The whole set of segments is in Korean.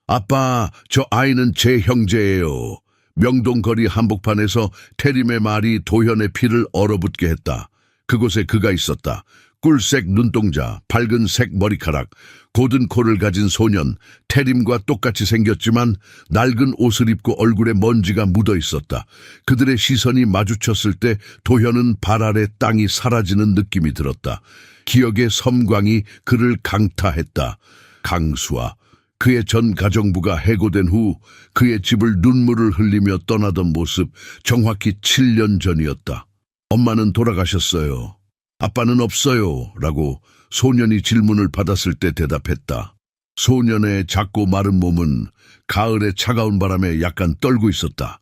아빠, 저 아이는 제 형제예요. 명동거리 한복판에서 태림의 말이 도현의 피를 얼어붙게 했다. 그곳에 그가 있었다. 꿀색 눈동자, 밝은 색 머리카락, 곧은 코를 가진 소년, 태림과 똑같이 생겼지만 낡은 옷을 입고 얼굴에 먼지가 묻어 있었다. 그들의 시선이 마주쳤을 때 도현은 발 아래 땅이 사라지는 느낌이 들었다. 기억의 섬광이 그를 강타했다. 강수아, 그의 전 가정부가 해고된 후 그의 집을 눈물을 흘리며 떠나던 모습, 정확히 7년 전이었다. 엄마는 돌아가셨어요. 아빠는 없어요. 라고 소년이 질문을 받았을 때 대답했다. 소년의 작고 마른 몸은 가을의 차가운 바람에 약간 떨고 있었다.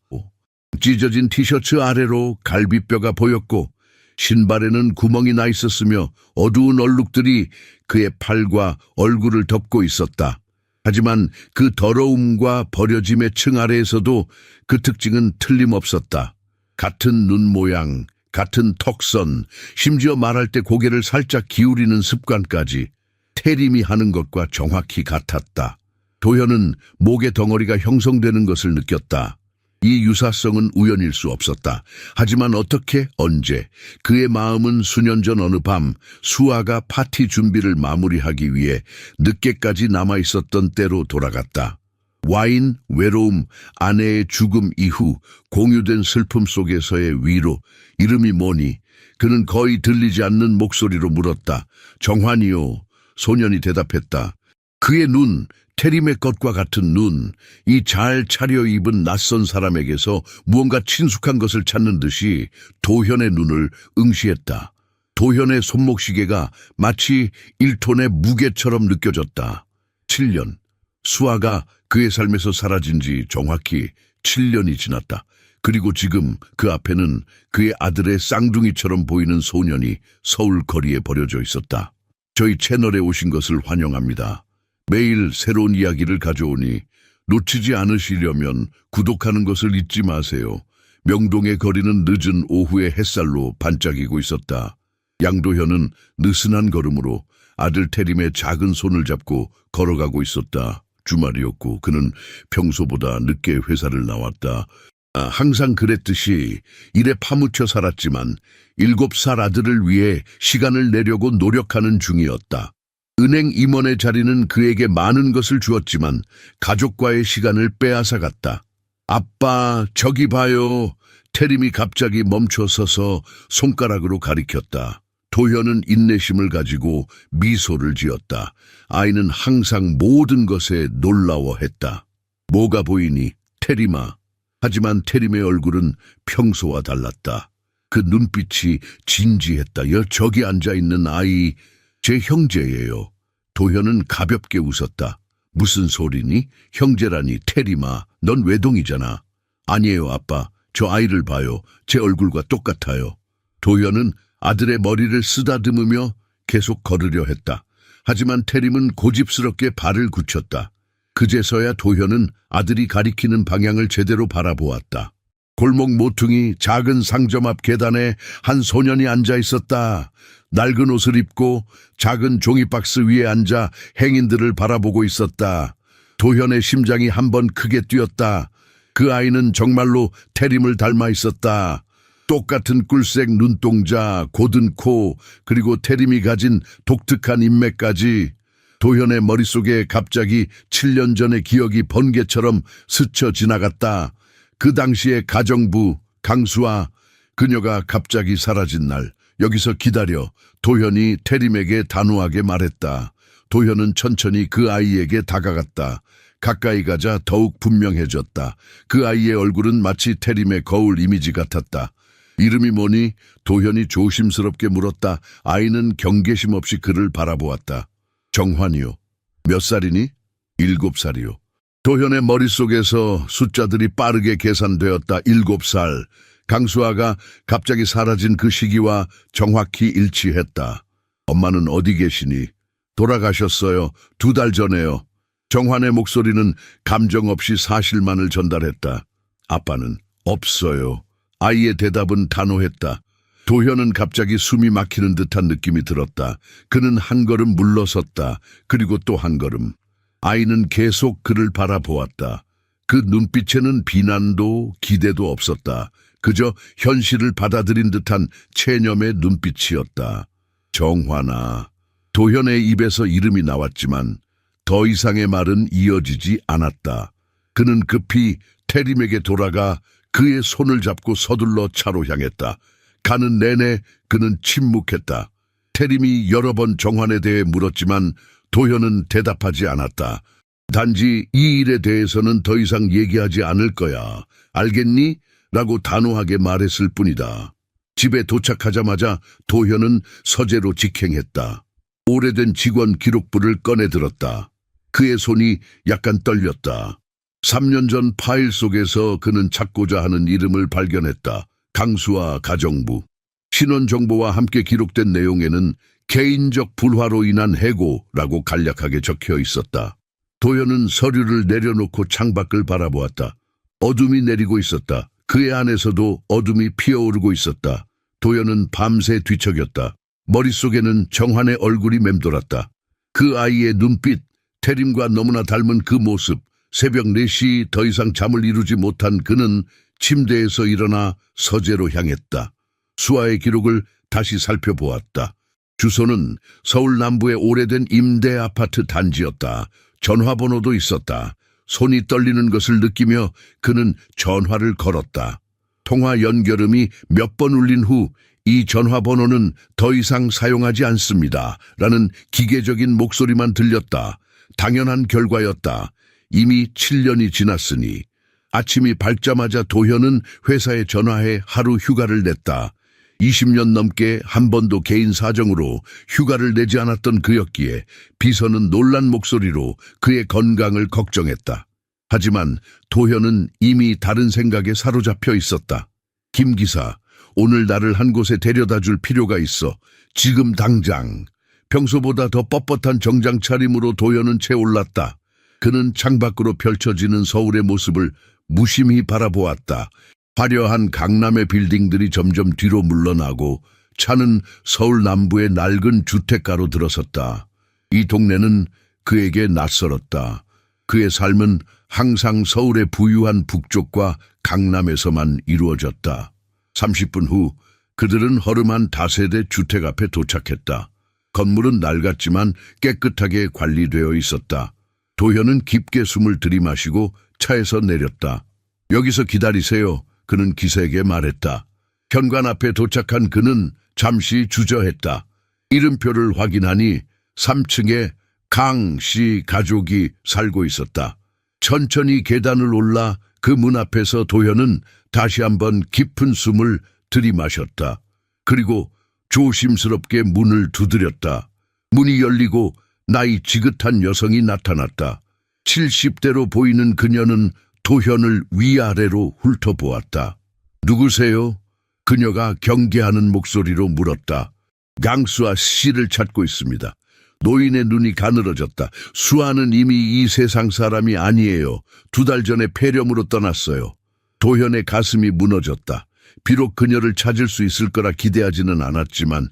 찢어진 티셔츠 아래로 갈비뼈가 보였고 신발에는 구멍이 나 있었으며 어두운 얼룩들이 그의 팔과 얼굴을 덮고 있었다. 하지만 그 더러움과 버려짐의 층 아래에서도 그 특징은 틀림없었다. 같은 눈 모양, 같은 턱선, 심지어 말할 때 고개를 살짝 기울이는 습관까지 태림이 하는 것과 정확히 같았다. 도현은 목의 덩어리가 형성되는 것을 느꼈다. 이 유사성은 우연일 수 없었다. 하지만 어떻게, 언제, 그의 마음은 수년 전 어느 밤 수아가 파티 준비를 마무리하기 위해 늦게까지 남아있었던 때로 돌아갔다. 와인, 외로움, 아내의 죽음 이후 공유된 슬픔 속에서의 위로, 이름이 뭐니? 그는 거의 들리지 않는 목소리로 물었다. 정환이요. 소년이 대답했다. 그의 눈, 태림의 것과 같은 눈, 이 잘 차려입은 낯선 사람에게서 무언가 친숙한 것을 찾는 듯이 도현의 눈을 응시했다. 도현의 손목시계가 마치 1톤의 무게처럼 느껴졌다. 7년. 수아가 그의 삶에서 사라진 지 정확히 7년이 지났다. 그리고 지금 그 앞에는 그의 아들의 쌍둥이처럼 보이는 소년이 서울 거리에 버려져 있었다. 저희 채널에 오신 것을 환영합니다. 매일 새로운 이야기를 가져오니 놓치지 않으시려면 구독하는 것을 잊지 마세요. 명동의 거리는 늦은 오후의 햇살로 반짝이고 있었다. 양도현은 느슨한 걸음으로 아들 태림의 작은 손을 잡고 걸어가고 있었다. 주말이었고 그는 평소보다 늦게 회사를 나왔다. 항상 그랬듯이 일에 파묻혀 살았지만 7살 아들을 위해 시간을 내려고 노력하는 중이었다. 은행 임원의 자리는 그에게 많은 것을 주었지만 가족과의 시간을 빼앗아갔다. 아빠, 저기 봐요. 태림이 갑자기 멈춰서서 손가락으로 가리켰다. 도현은 인내심을 가지고 미소를 지었다. 아이는 항상 모든 것에 놀라워했다. 뭐가 보이니? 태림아. 하지만 태림의 얼굴은 평소와 달랐다. 그 눈빛이 진지했다. 저기 앉아있는 아이, 제 형제예요. 도현은 가볍게 웃었다. 무슨 소리니? 형제라니, 태림아. 넌 외동이잖아. 아니에요, 아빠. 저 아이를 봐요. 제 얼굴과 똑같아요. 도현은 아들의 머리를 쓰다듬으며 계속 걸으려 했다. 하지만 태림은 고집스럽게 발을 굳혔다. 그제서야 도현은 아들이 가리키는 방향을 제대로 바라보았다. 골목 모퉁이 작은 상점 앞 계단에 한 소년이 앉아 있었다. 낡은 옷을 입고 작은 종이박스 위에 앉아 행인들을 바라보고 있었다. 도현의 심장이 한번 크게 뛰었다. 그 아이는 정말로 태림을 닮아 있었다. 똑같은 꿀색 눈동자, 곧은 코, 그리고 태림이 가진 독특한 인맥까지. 도현의 머릿속에 갑자기 7년 전의 기억이 번개처럼 스쳐 지나갔다. 그 당시의 가정부, 강수아, 그녀가 갑자기 사라진 날, 여기서 기다려. 도현이 태림에게 단호하게 말했다. 도현은 천천히 그 아이에게 다가갔다. 가까이 가자 더욱 분명해졌다. 그 아이의 얼굴은 마치 태림의 거울 이미지 같았다. 이름이 뭐니? 도현이 조심스럽게 물었다. 아이는 경계심 없이 그를 바라보았다. 정환이요. 몇 살이니? 7살이요. 도현의 머릿속에서 숫자들이 빠르게 계산되었다. 7살. 강수아가 갑자기 사라진 그 시기와 정확히 일치했다. 엄마는 어디 계시니? 돌아가셨어요. 2달 전에요. 정환의 목소리는 감정 없이 사실만을 전달했다. 아빠는 없어요. 아이의 대답은 단호했다. 도현은 갑자기 숨이 막히는 듯한 느낌이 들었다. 그는 한 걸음 물러섰다. 그리고 또 한 걸음. 아이는 계속 그를 바라보았다. 그 눈빛에는 비난도 기대도 없었다. 그저 현실을 받아들인 듯한 체념의 눈빛이었다. 정화나. 도현의 입에서 이름이 나왔지만 더 이상의 말은 이어지지 않았다. 그는 급히 태림에게 돌아가 그의 손을 잡고 서둘러 차로 향했다. 가는 내내 그는 침묵했다. 태림이 여러 번 정환에 대해 물었지만 도현은 대답하지 않았다. 단지 이 일에 대해서는 더 이상 얘기하지 않을 거야. 알겠니? 라고 단호하게 말했을 뿐이다. 집에 도착하자마자 도현은 서재로 직행했다. 오래된 직원 기록부를 꺼내 들었다. 그의 손이 약간 떨렸다. 3년 전 파일 속에서 그는 찾고자 하는 이름을 발견했다. 강수아 가정부. 신원정보와 함께 기록된 내용에는 개인적 불화로 인한 해고라고 간략하게 적혀 있었다. 도현은 서류를 내려놓고 창밖을 바라보았다. 어둠이 내리고 있었다. 그의 안에서도 어둠이 피어오르고 있었다. 도현은 밤새 뒤척였다. 머릿속에는 정환의 얼굴이 맴돌았다. 그 아이의 눈빛, 태림과 너무나 닮은 그 모습. 새벽 4시 더 이상 잠을 이루지 못한 그는 침대에서 일어나 서재로 향했다. 수아의 기록을 다시 살펴보았다. 주소는 서울 남부의 오래된 임대 아파트 단지였다. 전화번호도 있었다. 손이 떨리는 것을 느끼며 그는 전화를 걸었다. 통화 연결음이 몇 번 울린 후 이 전화번호는 더 이상 사용하지 않습니다. 라는 기계적인 목소리만 들렸다. 당연한 결과였다. 이미 7년이 지났으니. 아침이 밝자마자 도현은 회사에 전화해 하루 휴가를 냈다. 20년 넘게 한 번도 개인 사정으로 휴가를 내지 않았던 그였기에 비서는 놀란 목소리로 그의 건강을 걱정했다. 하지만 도현은 이미 다른 생각에 사로잡혀 있었다. 김 기사, 오늘 나를 한 곳에 데려다 줄 필요가 있어. 지금 당장. 평소보다 더 뻣뻣한 정장 차림으로 도현은 채올랐다. 그는 창밖으로 펼쳐지는 서울의 모습을 무심히 바라보았다. 화려한 강남의 빌딩들이 점점 뒤로 물러나고 차는 서울 남부의 낡은 주택가로 들어섰다. 이 동네는 그에게 낯설었다. 그의 삶은 항상 서울의 부유한 북쪽과 강남에서만 이루어졌다. 30분 후 그들은 허름한 다세대 주택 앞에 도착했다. 건물은 낡았지만 깨끗하게 관리되어 있었다. 도현은 깊게 숨을 들이마시고 차에서 내렸다. 여기서 기다리세요. 그는 기사에게 말했다. 현관 앞에 도착한 그는 잠시 주저했다. 이름표를 확인하니 3층에 강 씨 가족이 살고 있었다. 천천히 계단을 올라 그 문 앞에서 도현은 다시 한번 깊은 숨을 들이마셨다. 그리고 조심스럽게 문을 두드렸다. 문이 열리고 나이 지긋한 여성이 나타났다. 70대로 보이는 그녀는 도현을 위아래로 훑어보았다. 누구세요? 그녀가 경계하는 목소리로 물었다. 강수아 씨를 찾고 있습니다. 노인의 눈이 가늘어졌다. 수아는 이미 이 세상 사람이 아니에요. 2달 전에 폐렴으로 떠났어요. 도현의 가슴이 무너졌다. 비록 그녀를 찾을 수 있을 거라 기대하지는 않았지만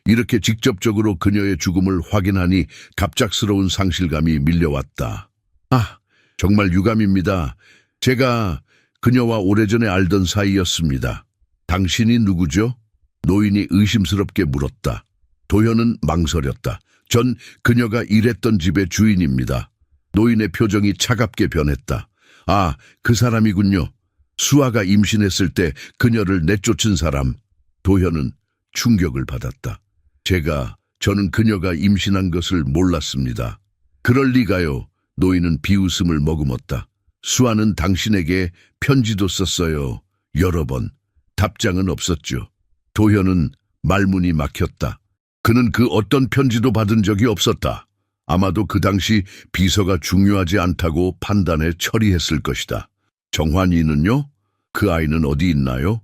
이렇게 직접적으로 그녀의 죽음을 확인하니 갑작스러운 상실감이 밀려왔다. 아, 정말 유감입니다. 제가 그녀와 오래전에 알던 사이였습니다. 당신이 누구죠? 노인이 의심스럽게 물었다. 도현은 망설였다. 전 그녀가 일했던 집의 주인입니다. 노인의 표정이 차갑게 변했다. 아, 그 사람이군요. 수아가 임신했을 때 그녀를 내쫓은 사람. 도현은 충격을 받았다. 저는 그녀가 임신한 것을 몰랐습니다. 그럴 리가요. 노인은 비웃음을 머금었다. 수아는 당신에게 편지도 썼어요. 여러 번. 답장은 없었죠. 도현은 말문이 막혔다. 그는 그 어떤 편지도 받은 적이 없었다. 아마도 그 당시 비서가 중요하지 않다고 판단해 처리했을 것이다. 정환이는요? 그 아이는 어디 있나요?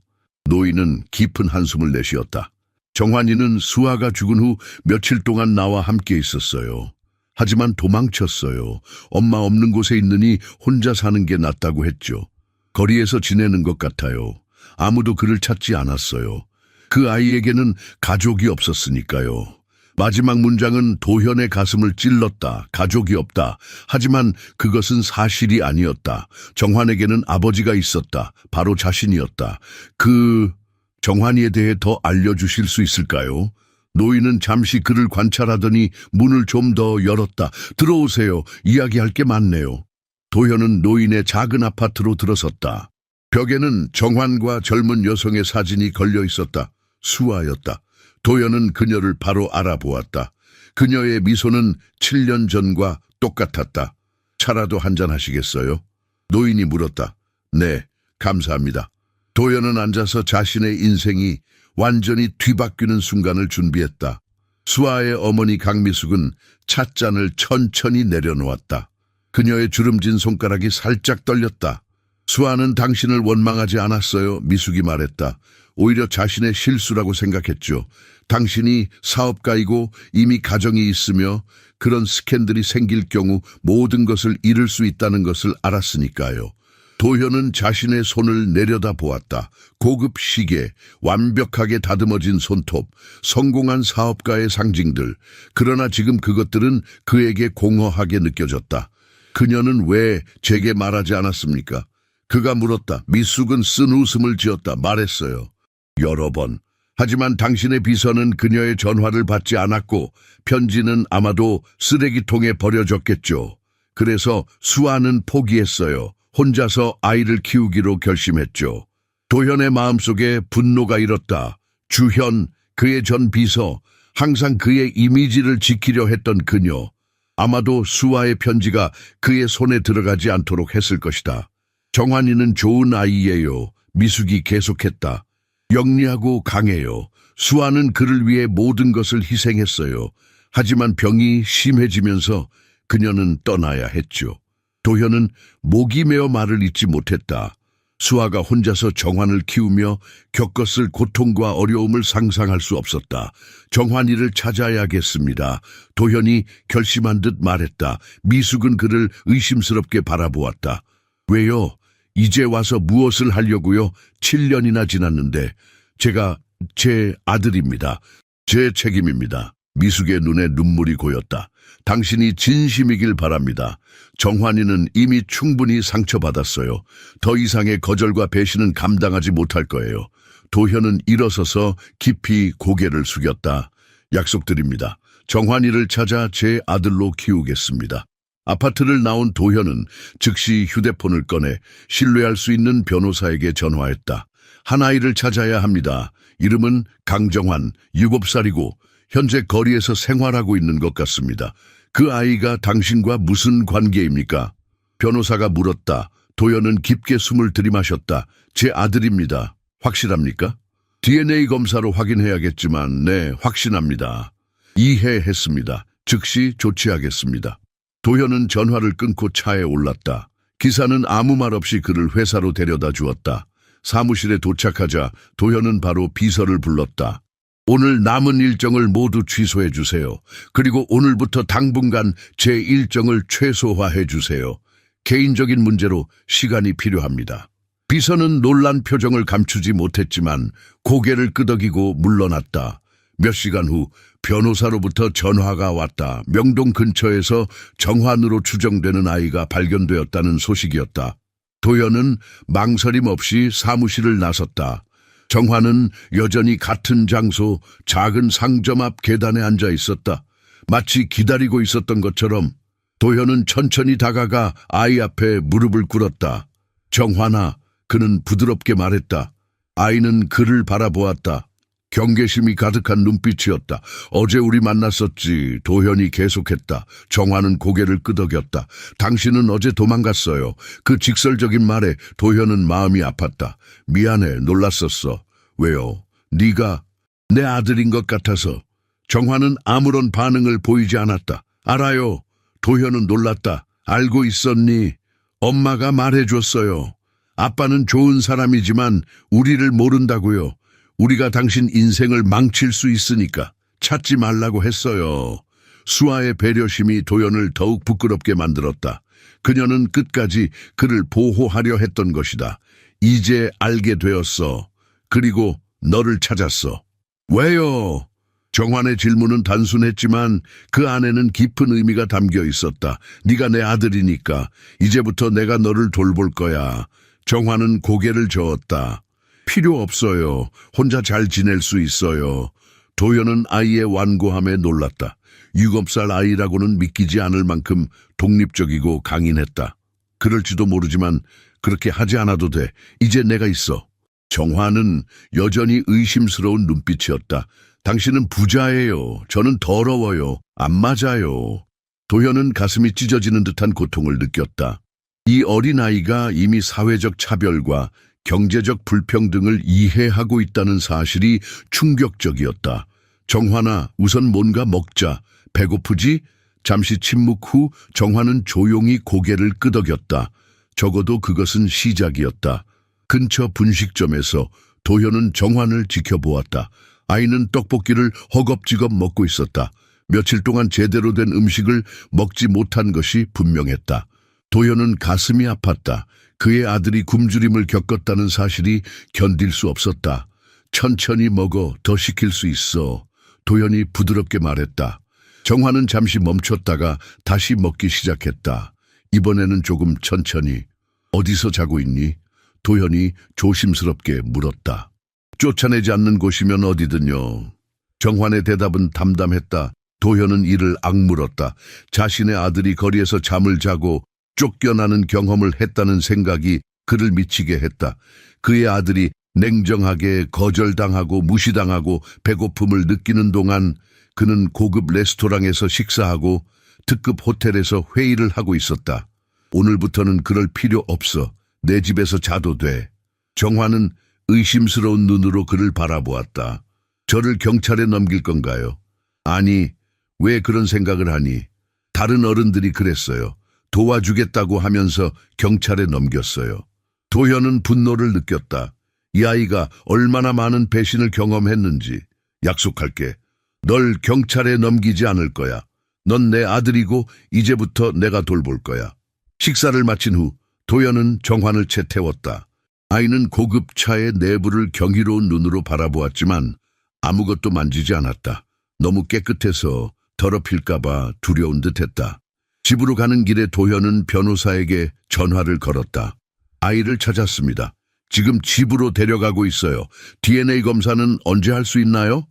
노인은 깊은 한숨을 내쉬었다. 정환이는 수아가 죽은 후 며칠 동안 나와 함께 있었어요. 하지만 도망쳤어요. 엄마 없는 곳에 있느니 혼자 사는 게 낫다고 했죠. 거리에서 지내는 것 같아요. 아무도 그를 찾지 않았어요. 그 아이에게는 가족이 없었으니까요. 마지막 문장은 도현의 가슴을 찔렀다. 가족이 없다. 하지만 그것은 사실이 아니었다. 정환에게는 아버지가 있었다. 바로 자신이었다. 정환이에 대해 더 알려주실 수 있을까요? 노인은 잠시 그를 관찰하더니 문을 좀 더 열었다. 들어오세요. 이야기할 게 많네요. 도현은 노인의 작은 아파트로 들어섰다. 벽에는 정환과 젊은 여성의 사진이 걸려 있었다. 수아였다. 도현은 그녀를 바로 알아보았다. 그녀의 미소는 7년 전과 똑같았다. 차라도 한잔 하시겠어요? 노인이 물었다. 네, 감사합니다. 도현은 앉아서 자신의 인생이 완전히 뒤바뀌는 순간을 준비했다. 수아의 어머니 강미숙은 찻잔을 천천히 내려놓았다. 그녀의 주름진 손가락이 살짝 떨렸다. 수아는 당신을 원망하지 않았어요. 미숙이 말했다. 오히려 자신의 실수라고 생각했죠. 당신이 사업가이고 이미 가정이 있으며 그런 스캔들이 생길 경우 모든 것을 잃을 수 있다는 것을 알았으니까요. 도현은 자신의 손을 내려다 보았다. 고급 시계, 완벽하게 다듬어진 손톱, 성공한 사업가의 상징들. 그러나 지금 그것들은 그에게 공허하게 느껴졌다. 그녀는 왜 제게 말하지 않았습니까? 그가 물었다. 미숙은 쓴 웃음을 지었다. 말했어요. 여러 번. 하지만 당신의 비서는 그녀의 전화를 받지 않았고 편지는 아마도 쓰레기통에 버려졌겠죠. 그래서 수아는 포기했어요. 혼자서 아이를 키우기로 결심했죠. 도현의 마음속에 분노가 일었다. 주현, 그의 전 비서, 항상 그의 이미지를 지키려 했던 그녀. 아마도 수아의 편지가 그의 손에 들어가지 않도록 했을 것이다. 정환이는 좋은 아이예요. 미숙이 계속했다. 영리하고 강해요. 수아는 그를 위해 모든 것을 희생했어요. 하지만 병이 심해지면서 그녀는 떠나야 했죠. 도현은 목이 메어 말을 잇지 못했다. 수아가 혼자서 정환을 키우며 겪었을 고통과 어려움을 상상할 수 없었다. 정환이를 찾아야겠습니다. 도현이 결심한 듯 말했다. 미숙은 그를 의심스럽게 바라보았다. 왜요? 이제 와서 무엇을 하려고요? 7년이나 지났는데 제 아들입니다. 제 책임입니다. 미숙의 눈에 눈물이 고였다. 당신이 진심이길 바랍니다. 정환이는 이미 충분히 상처받았어요. 더 이상의 거절과 배신은 감당하지 못할 거예요. 도현은 일어서서 깊이 고개를 숙였다. 약속드립니다. 정환이를 찾아 제 아들로 키우겠습니다. 아파트를 나온 도현은 즉시 휴대폰을 꺼내 신뢰할 수 있는 변호사에게 전화했다. 한 아이를 찾아야 합니다. 이름은 강정환, 7살이고 현재 거리에서 생활하고 있는 것 같습니다. 그 아이가 당신과 무슨 관계입니까? 변호사가 물었다. 도현은 깊게 숨을 들이마셨다. 제 아들입니다. 확실합니까? DNA 검사로 확인해야겠지만 네, 확신합니다. 이해했습니다. 즉시 조치하겠습니다. 도현은 전화를 끊고 차에 올랐다. 기사는 아무 말 없이 그를 회사로 데려다 주었다. 사무실에 도착하자 도현은 바로 비서를 불렀다. 오늘 남은 일정을 모두 취소해 주세요. 그리고 오늘부터 당분간 제 일정을 최소화해 주세요. 개인적인 문제로 시간이 필요합니다. 비서는 놀란 표정을 감추지 못했지만 고개를 끄덕이고 물러났다. 몇 시간 후 변호사로부터 전화가 왔다. 명동 근처에서 정환으로 추정되는 아이가 발견되었다는 소식이었다. 도현은 망설임 없이 사무실을 나섰다. 정환은 여전히 같은 장소 작은 상점 앞 계단에 앉아 있었다. 마치 기다리고 있었던 것처럼 도현은 천천히 다가가 아이 앞에 무릎을 꿇었다. 정환아, 그는 부드럽게 말했다. 아이는 그를 바라보았다. 경계심이 가득한 눈빛이었다. 어제 우리 만났었지. 도현이 계속했다. 정환은 고개를 끄덕였다. 당신은 어제 도망갔어요. 그 직설적인 말에 도현은 마음이 아팠다. 미안해, 놀랐었어. 왜요? 네가 내 아들인 것 같아서. 정환은 아무런 반응을 보이지 않았다. 알아요. 도현은 놀랐다. 알고 있었니? 엄마가 말해줬어요. 아빠는 좋은 사람이지만 우리를 모른다고요. 우리가 당신 인생을 망칠 수 있으니까 찾지 말라고 했어요. 수아의 배려심이 도현을 더욱 부끄럽게 만들었다. 그녀는 끝까지 그를 보호하려 했던 것이다. 이제 알게 되었어. 그리고 너를 찾았어. 왜요? 정환의 질문은 단순했지만 그 안에는 깊은 의미가 담겨 있었다. 네가 내 아들이니까 이제부터 내가 너를 돌볼 거야. 정환은 고개를 저었다. 필요 없어요. 혼자 잘 지낼 수 있어요. 도연은 아이의 완고함에 놀랐다. 7살 아이라고는 믿기지 않을 만큼 독립적이고 강인했다. 그럴지도 모르지만 그렇게 하지 않아도 돼. 이제 내가 있어. 정환은 여전히 의심스러운 눈빛이었다. 당신은 부자예요. 저는 더러워요. 안 맞아요. 도현은 가슴이 찢어지는 듯한 고통을 느꼈다. 이 어린아이가 이미 사회적 차별과 경제적 불평등을 이해하고 있다는 사실이 충격적이었다. 정환아, 우선 뭔가 먹자. 배고프지? 잠시 침묵 후 정환은 조용히 고개를 끄덕였다. 적어도 그것은 시작이었다. 근처 분식점에서 도현은 정환을 지켜보았다. 아이는 떡볶이를 허겁지겁 먹고 있었다. 며칠 동안 제대로 된 음식을 먹지 못한 것이 분명했다. 도현은 가슴이 아팠다. 그의 아들이 굶주림을 겪었다는 사실이 견딜 수 없었다. 천천히 먹어, 더 시킬 수 있어. 도현이 부드럽게 말했다. 정환은 잠시 멈췄다가 다시 먹기 시작했다. 이번에는 조금 천천히. 어디서 자고 있니? 도현이 조심스럽게 물었다. 쫓아내지 않는 곳이면 어디든요. 정환의 대답은 담담했다. 도현은 이를 악물었다. 자신의 아들이 거리에서 잠을 자고 쫓겨나는 경험을 했다는 생각이 그를 미치게 했다. 그의 아들이 냉정하게 거절당하고 무시당하고 배고픔을 느끼는 동안 그는 고급 레스토랑에서 식사하고 특급 호텔에서 회의를 하고 있었다. 오늘부터는 그럴 필요 없어. 내 집에서 자도 돼. 정환은 의심스러운 눈으로 그를 바라보았다. 저를 경찰에 넘길 건가요? 아니, 왜 그런 생각을 하니? 다른 어른들이 그랬어요. 도와주겠다고 하면서 경찰에 넘겼어요. 도현은 분노를 느꼈다. 이 아이가 얼마나 많은 배신을 경험했는지. 약속할게. 널 경찰에 넘기지 않을 거야. 넌 내 아들이고 이제부터 내가 돌볼 거야. 식사를 마친 후 도현은 정환을 채 태웠다. 아이는 고급 차의 내부를 경이로운 눈으로 바라보았지만 아무것도 만지지 않았다. 너무 깨끗해서 더럽힐까봐 두려운 듯했다. 집으로 가는 길에 도현은 변호사에게 전화를 걸었다. 아이를 찾았습니다. 지금 집으로 데려가고 있어요. DNA 검사는 언제 할 수 있나요?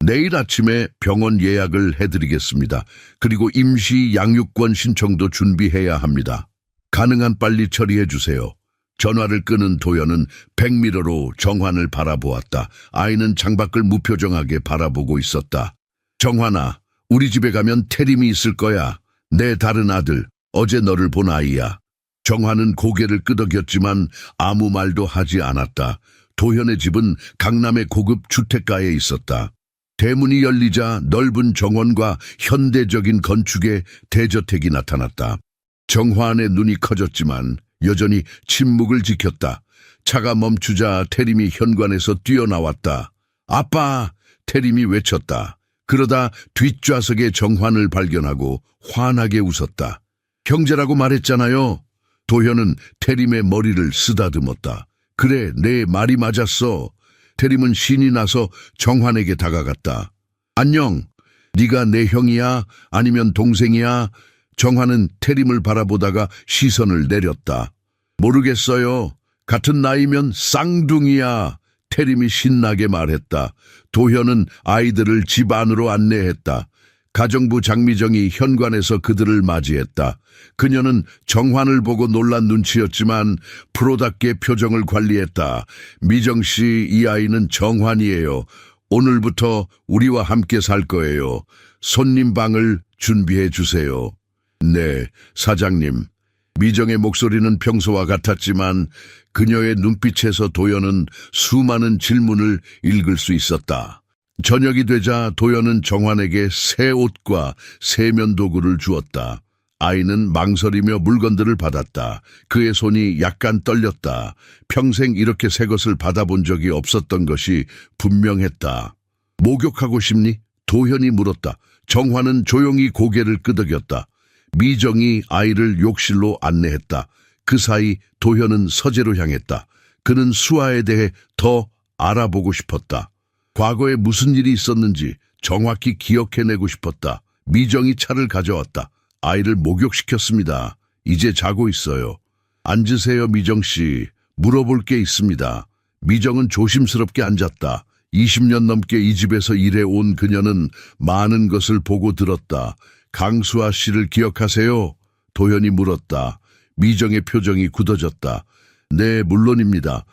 내일 아침에 병원 예약을 해드리겠습니다. 그리고 임시 양육권 신청도 준비해야 합니다. 가능한 빨리 처리해 주세요. 전화를 끄는 도현은 백미러로 정환을 바라보았다. 아이는 창밖을 무표정하게 바라보고 있었다. 정환아, 우리 집에 가면 태림이 있을 거야. 내 다른 아들, 어제 너를 본 아이야. 정환은 고개를 끄덕였지만 아무 말도 하지 않았다. 도현의 집은 강남의 고급 주택가에 있었다. 대문이 열리자 넓은 정원과 현대적인 건축의 대저택이 나타났다. 정환의 눈이 커졌지만 여전히 침묵을 지켰다. 차가 멈추자 태림이 현관에서 뛰어나왔다. 아빠! 태림이 외쳤다. 그러다 뒷좌석에 정환을 발견하고 환하게 웃었다. 형제라고 말했잖아요. 도현은 태림의 머리를 쓰다듬었다. 그래, 내 말이 맞았어. 태림은 신이 나서 정환에게 다가갔다. 안녕, 네가 내 형이야? 아니면 동생이야? 정환은 태림을 바라보다가 시선을 내렸다. 모르겠어요. 같은 나이면 쌍둥이야. 태림이 신나게 말했다. 도현은 아이들을 집 안으로 안내했다. 가정부 장미정이 현관에서 그들을 맞이했다. 그녀는 정환을 보고 놀란 눈치였지만 프로답게 표정을 관리했다. 미정씨, 이 아이는 정환이에요. 오늘부터 우리와 함께 살 거예요. 손님 방을 준비해 주세요. 네, 사장님. 미정의 목소리는 평소와 같았지만 그녀의 눈빛에서 도연은 수많은 질문을 읽을 수 있었다. 저녁이 되자 도연은 정환에게 새 옷과 세면 도구를 주었다. 아이는 망설이며 물건들을 받았다. 그의 손이 약간 떨렸다. 평생 이렇게 새 것을 받아본 적이 없었던 것이 분명했다. 목욕하고 싶니? 도현이 물었다. 정환은 조용히 고개를 끄덕였다. 미정이 아이를 욕실로 안내했다. 그 사이 도현은 서재로 향했다. 그는 수아에 대해 더 알아보고 싶었다. 과거에 무슨 일이 있었는지, 정확히 기억해내고 싶었다. 미정이 차를 가져왔다. 아이를 목욕시켰습니다. 이제 자고 있어요. 앉으세요, 미정씨. 물어볼 게 있습니다. 미정은 조심스럽게 앉았다. 20년 넘게 이 집에서 일해온 그녀는 많은 것을 보고 들었다. 강수아 씨를 기억하세요? 도현이 물었다. 미정의 표정이 굳어졌다. 네, 물론입니다.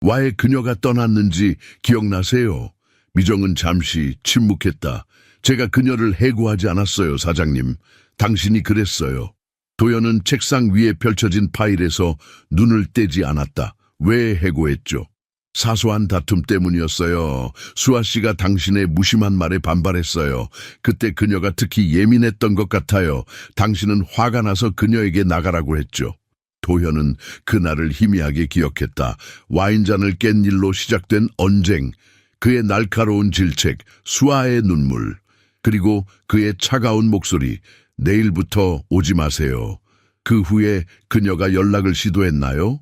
왜 그녀가 떠났는지 기억나세요? 미정은 잠시 침묵했다. 제가 그녀를 해고하지 않았어요, 사장님. 당신이 그랬어요. 도현은 책상 위에 펼쳐진 파일에서 눈을 떼지 않았다. 왜 해고했죠? 사소한 다툼 때문이었어요. 수아 씨가 당신의 무심한 말에 반발했어요. 그때 그녀가 특히 예민했던 것 같아요. 당신은 화가 나서 그녀에게 나가라고 했죠. 도현은 그날을 희미하게 기억했다. 와인잔을 깬 일로 시작된 언쟁, 그의 날카로운 질책, 수아의 눈물, 그리고 그의 차가운 목소리, 내일부터 오지 마세요. 그 후에 그녀가 연락을 시도했나요?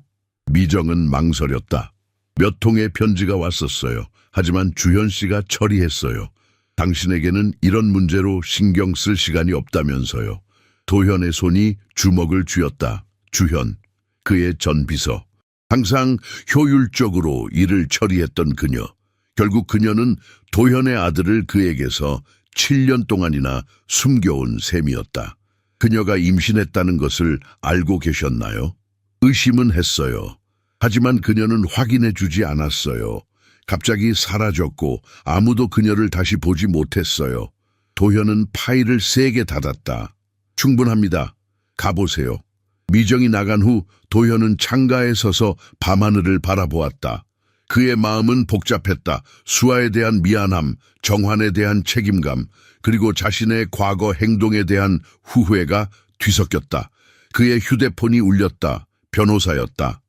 미정은 망설였다. 몇 통의 편지가 왔었어요. 하지만 주현 씨가 처리했어요. 당신에게는 이런 문제로 신경 쓸 시간이 없다면서요. 도현의 손이 주먹을 쥐었다. 주현, 그의 전 비서. 항상 효율적으로 일을 처리했던 그녀. 결국 그녀는 도현의 아들을 그에게서 7년 동안이나 숨겨온 셈이었다. 그녀가 임신했다는 것을 알고 계셨나요? 의심은 했어요. 하지만 그녀는 확인해 주지 않았어요. 갑자기 사라졌고 아무도 그녀를 다시 보지 못했어요. 도현은 파일을 세게 닫았다. 충분합니다. 가보세요. 미정이 나간 후 도현은 창가에 서서 밤하늘을 바라보았다. 그의 마음은 복잡했다. 수아에 대한 미안함, 정환에 대한 책임감, 그리고 자신의 과거 행동에 대한 후회가 뒤섞였다. 그의 휴대폰이 울렸다. 변호사였다.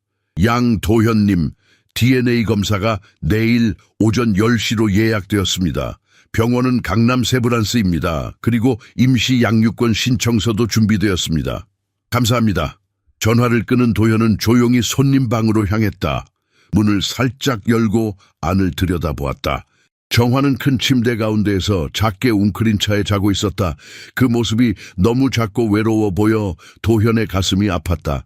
양도현님, DNA 검사가 내일 오전 10시로 예약되었습니다. 병원은 강남 세브란스입니다. 그리고 임시 양육권 신청서도 준비되었습니다. 감사합니다. 전화를 끊은 도현은 조용히 손님 방으로 향했다. 문을 살짝 열고 안을 들여다보았다. 정화는 큰 침대 가운데에서 작게 웅크린 차에 자고 있었다. 그 모습이 너무 작고 외로워 보여 도현의 가슴이 아팠다.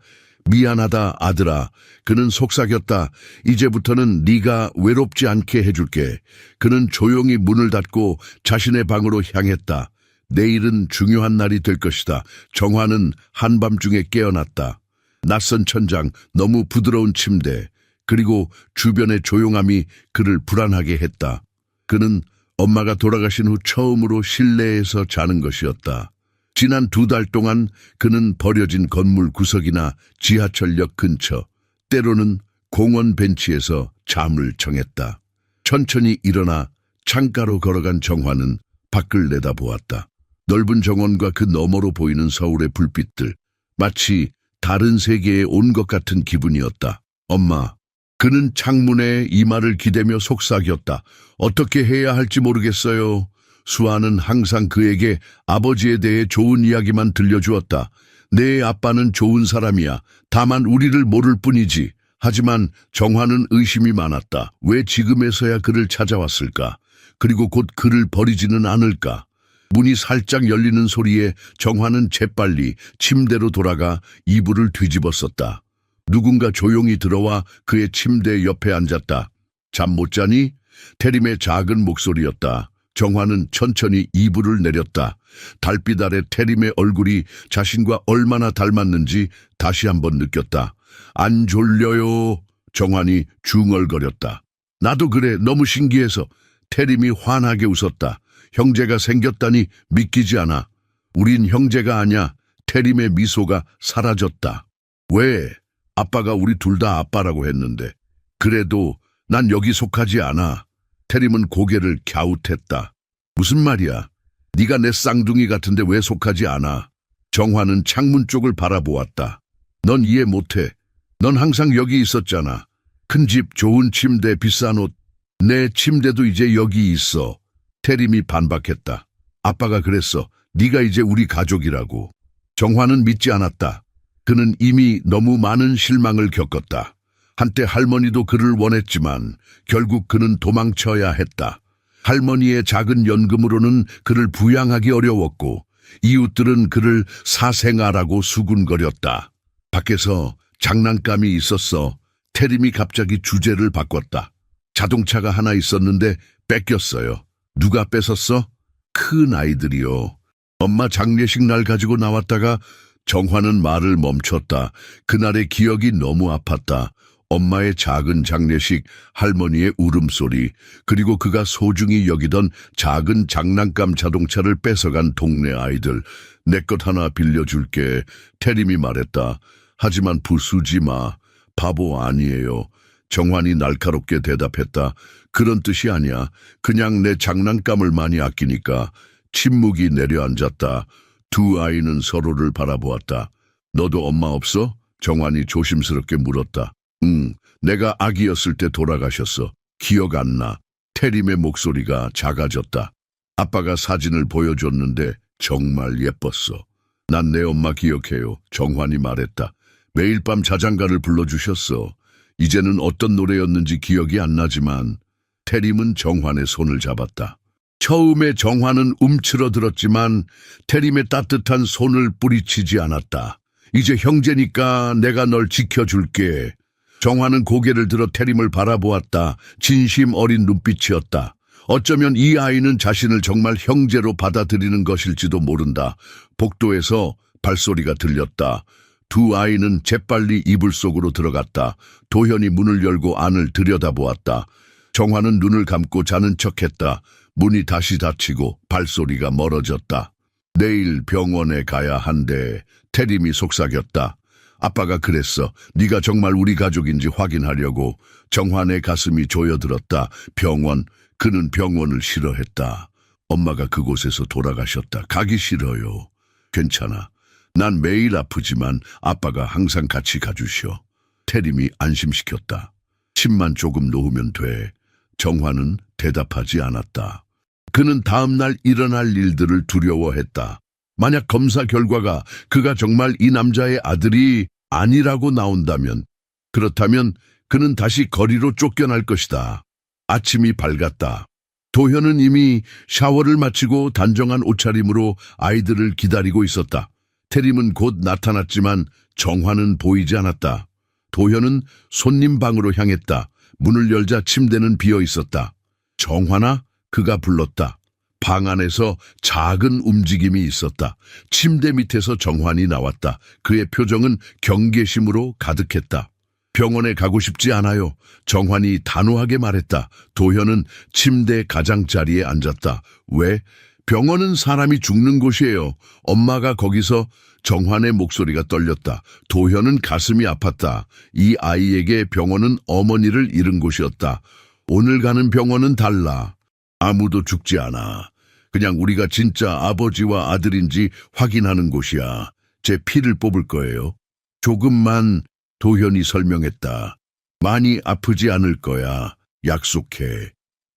미안하다, 아들아. 그는 속삭였다. 이제부터는 네가 외롭지 않게 해줄게. 그는 조용히 문을 닫고 자신의 방으로 향했다. 내일은 중요한 날이 될 것이다. 정화는 한밤중에 깨어났다. 낯선 천장, 너무 부드러운 침대, 그리고 주변의 조용함이 그를 불안하게 했다. 그는 엄마가 돌아가신 후 처음으로 실내에서 자는 것이었다. 지난 2달 동안 그는 버려진 건물 구석이나 지하철역 근처, 때로는 공원 벤치에서 잠을 청했다. 천천히 일어나 창가로 걸어간 정화는 밖을 내다보았다. 넓은 정원과 그 너머로 보이는 서울의 불빛들, 마치 다른 세계에 온 것 같은 기분이었다. 엄마. 그는 창문에 이마를 기대며 속삭였다. 어떻게 해야 할지 모르겠어요. 수아는 항상 그에게 아버지에 대해 좋은 이야기만 들려주었다. 내 아빠는 좋은 사람이야. 다만 우리를 모를 뿐이지. 하지만 정화는 의심이 많았다. 왜 지금에서야 그를 찾아왔을까? 그리고 곧 그를 버리지는 않을까? 문이 살짝 열리는 소리에 정화는 재빨리 침대로 돌아가 이불을 뒤집었었다. 누군가 조용히 들어와 그의 침대 옆에 앉았다. 잠 못 자니? 태림의 작은 목소리였다. 정화는 천천히 이불을 내렸다. 달빛 아래 태림의 얼굴이 자신과 얼마나 닮았는지 다시 한번 느꼈다. 안 졸려요. 정환이 중얼거렸다. 나도 그래. 너무 신기해서. 태림이 환하게 웃었다. 형제가 생겼다니 믿기지 않아. 우린 형제가 아냐. 태림의 미소가 사라졌다. 왜? 아빠가 우리 둘 다 아빠라고 했는데. 그래도 난 여기 속하지 않아. 태림은 고개를 갸웃했다. 무슨 말이야? 네가 내 쌍둥이 같은데 왜 속하지 않아? 정화는 창문 쪽을 바라보았다. 넌 이해 못해. 넌 항상 여기 있었잖아. 큰 집, 좋은 침대, 비싼 옷. 내 침대도 이제 여기 있어. 태림이 반박했다. 아빠가 그랬어. 네가 이제 우리 가족이라고. 정화는 믿지 않았다. 그는 이미 너무 많은 실망을 겪었다. 한때 할머니도 그를 원했지만 결국 그는 도망쳐야 했다. 할머니의 작은 연금으로는 그를 부양하기 어려웠고 이웃들은 그를 사생아라고 수군거렸다. 밖에서 장난감이 있었어. 태림이 갑자기 주제를 바꿨다. 자동차가 하나 있었는데 뺏겼어요. 누가 뺏었어? 큰 아이들이요. 엄마 장례식 날 가지고 나왔다가 정화는 말을 멈췄다. 그날의 기억이 너무 아팠다. 엄마의 작은 장례식, 할머니의 울음소리, 그리고 그가 소중히 여기던 작은 장난감 자동차를 뺏어간 동네 아이들. 내 것 하나 빌려줄게. 태림이 말했다. 하지만 부수지 마. 바보 아니에요. 정환이 날카롭게 대답했다. 그런 뜻이 아니야. 그냥 내 장난감을 많이 아끼니까. 침묵이 내려앉았다. 두 아이는 서로를 바라보았다. 너도 엄마 없어? 정환이 조심스럽게 물었다. 응, 내가 아기였을 때 돌아가셨어. 기억 안 나. 태림의 목소리가 작아졌다. 아빠가 사진을 보여줬는데 정말 예뻤어. 난 내 엄마 기억해요. 정환이 말했다. 매일 밤 자장가를 불러주셨어. 이제는 어떤 노래였는지 기억이 안 나지만 태림은 정환의 손을 잡았다. 처음에 정환은 움츠러들었지만 태림의 따뜻한 손을 뿌리치지 않았다. 이제 형제니까 내가 널 지켜줄게. 정환은 고개를 들어 태림을 바라보았다. 진심 어린 눈빛이었다. 어쩌면 이 아이는 자신을 정말 형제로 받아들이는 것일지도 모른다. 복도에서 발소리가 들렸다. 두 아이는 재빨리 이불 속으로 들어갔다. 도현이 문을 열고 안을 들여다보았다. 정환은 눈을 감고 자는 척했다. 문이 다시 닫히고 발소리가 멀어졌다. 내일 병원에 가야 한대. 태림이 속삭였다. 아빠가 그랬어. 네가 정말 우리 가족인지 확인하려고. 정환의 가슴이 조여들었다. 병원. 그는 병원을 싫어했다. 엄마가 그곳에서 돌아가셨다. 가기 싫어요. 괜찮아. 난 매일 아프지만 아빠가 항상 같이 가주셔. 태림이 안심시켰다. 침만 조금 놓으면 돼. 정환은 대답하지 않았다. 그는 다음날 일어날 일들을 두려워했다. 만약 검사 결과가 그가 정말 이 남자의 아들이 아니라고 나온다면, 그렇다면 그는 다시 거리로 쫓겨날 것이다. 아침이 밝았다. 도현은 이미 샤워를 마치고 단정한 옷차림으로 아이들을 기다리고 있었다. 태림은 곧 나타났지만 정환은 보이지 않았다. 도현은 손님 방으로 향했다. 문을 열자 침대는 비어 있었다. 정환아? 그가 불렀다. 방 안에서 작은 움직임이 있었다. 침대 밑에서 정환이 나왔다. 그의 표정은 경계심으로 가득했다. 병원에 가고 싶지 않아요. 정환이 단호하게 말했다. 도현은 침대 가장자리에 앉았다. 왜? 병원은 사람이 죽는 곳이에요. 엄마가 거기서. 정환의 목소리가 떨렸다. 도현은 가슴이 아팠다. 이 아이에게 병원은 어머니를 잃은 곳이었다. 오늘 가는 병원은 달라. 아무도 죽지 않아. 그냥 우리가 진짜 아버지와 아들인지 확인하는 곳이야. 제 피를 뽑을 거예요. 조금만. 도현이 설명했다. 많이 아프지 않을 거야. 약속해.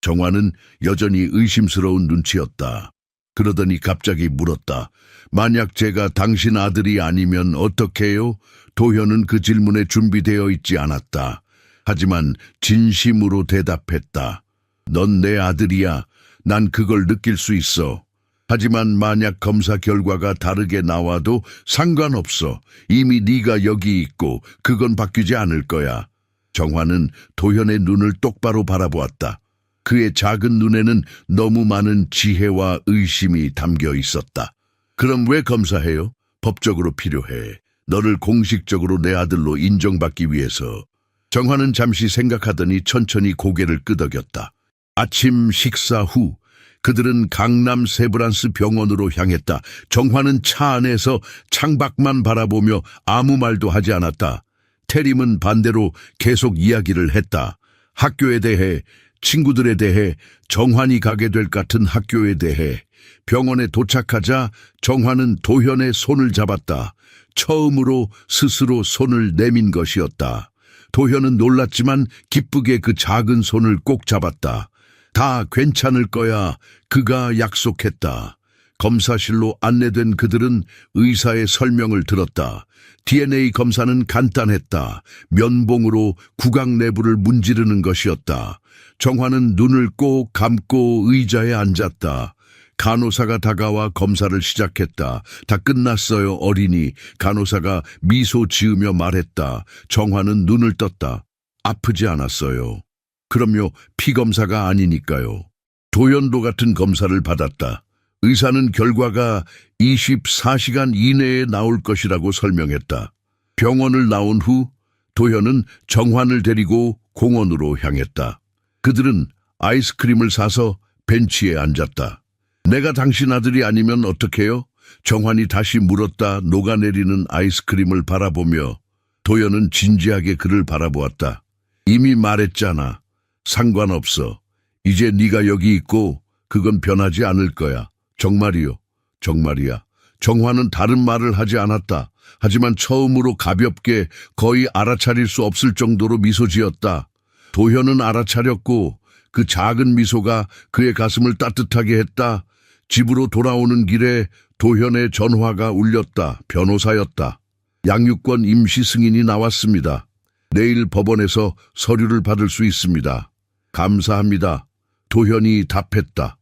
정환은 여전히 의심스러운 눈치였다. 그러더니 갑자기 물었다. 만약 제가 당신 아들이 아니면 어떻게 해요? 도현은 그 질문에 준비되어 있지 않았다. 하지만 진심으로 대답했다. 넌 내 아들이야. 난 그걸 느낄 수 있어. 하지만 만약 검사 결과가 다르게 나와도 상관없어. 이미 네가 여기 있고 그건 바뀌지 않을 거야. 정환은 도현의 눈을 똑바로 바라보았다. 그의 작은 눈에는 너무 많은 지혜와 의심이 담겨 있었다. 그럼 왜 검사해요? 법적으로 필요해. 너를 공식적으로 내 아들로 인정받기 위해서. 정환은 잠시 생각하더니 천천히 고개를 끄덕였다. 아침 식사 후 그들은 강남 세브란스 병원으로 향했다. 정환은 차 안에서 창밖만 바라보며 아무 말도 하지 않았다. 태림은 반대로 계속 이야기를 했다. 학교에 대해, 친구들에 대해, 정환이 가게 될 같은 학교에 대해. 병원에 도착하자 정환은 도현의 손을 잡았다. 처음으로 스스로 손을 내민 것이었다. 도현은 놀랐지만 기쁘게 그 작은 손을 꼭 잡았다. 다 괜찮을 거야. 그가 약속했다. 검사실로 안내된 그들은 의사의 설명을 들었다. DNA 검사는 간단했다. 면봉으로 구강 내부를 문지르는 것이었다. 정화는 눈을 꼭 감고 의자에 앉았다. 간호사가 다가와 검사를 시작했다. 다 끝났어요, 어린이. 간호사가 미소 지으며 말했다. 정화는 눈을 떴다. 아프지 않았어요. 그럼요, 피검사가 아니니까요. 도연도 같은 검사를 받았다. 의사는 결과가 24시간 이내에 나올 것이라고 설명했다. 병원을 나온 후 도현은 정환을 데리고 공원으로 향했다. 그들은 아이스크림을 사서 벤치에 앉았다. 내가 당신 아들이 아니면 어떡해요? 정환이 다시 물었다. 녹아내리는 아이스크림을 바라보며 도현은 진지하게 그를 바라보았다. 이미 말했잖아. 상관없어. 이제 네가 여기 있고 그건 변하지 않을 거야. 정말이요. 정말이야. 정환은 다른 말을 하지 않았다. 하지만 처음으로 가볍게 거의 알아차릴 수 없을 정도로 미소 지었다. 도현은 알아차렸고 그 작은 미소가 그의 가슴을 따뜻하게 했다. 집으로 돌아오는 길에 도현의 전화가 울렸다. 변호사였다. 양육권 임시 승인이 나왔습니다. 내일 법원에서 서류를 받을 수 있습니다. 감사합니다. 도현이 답했다.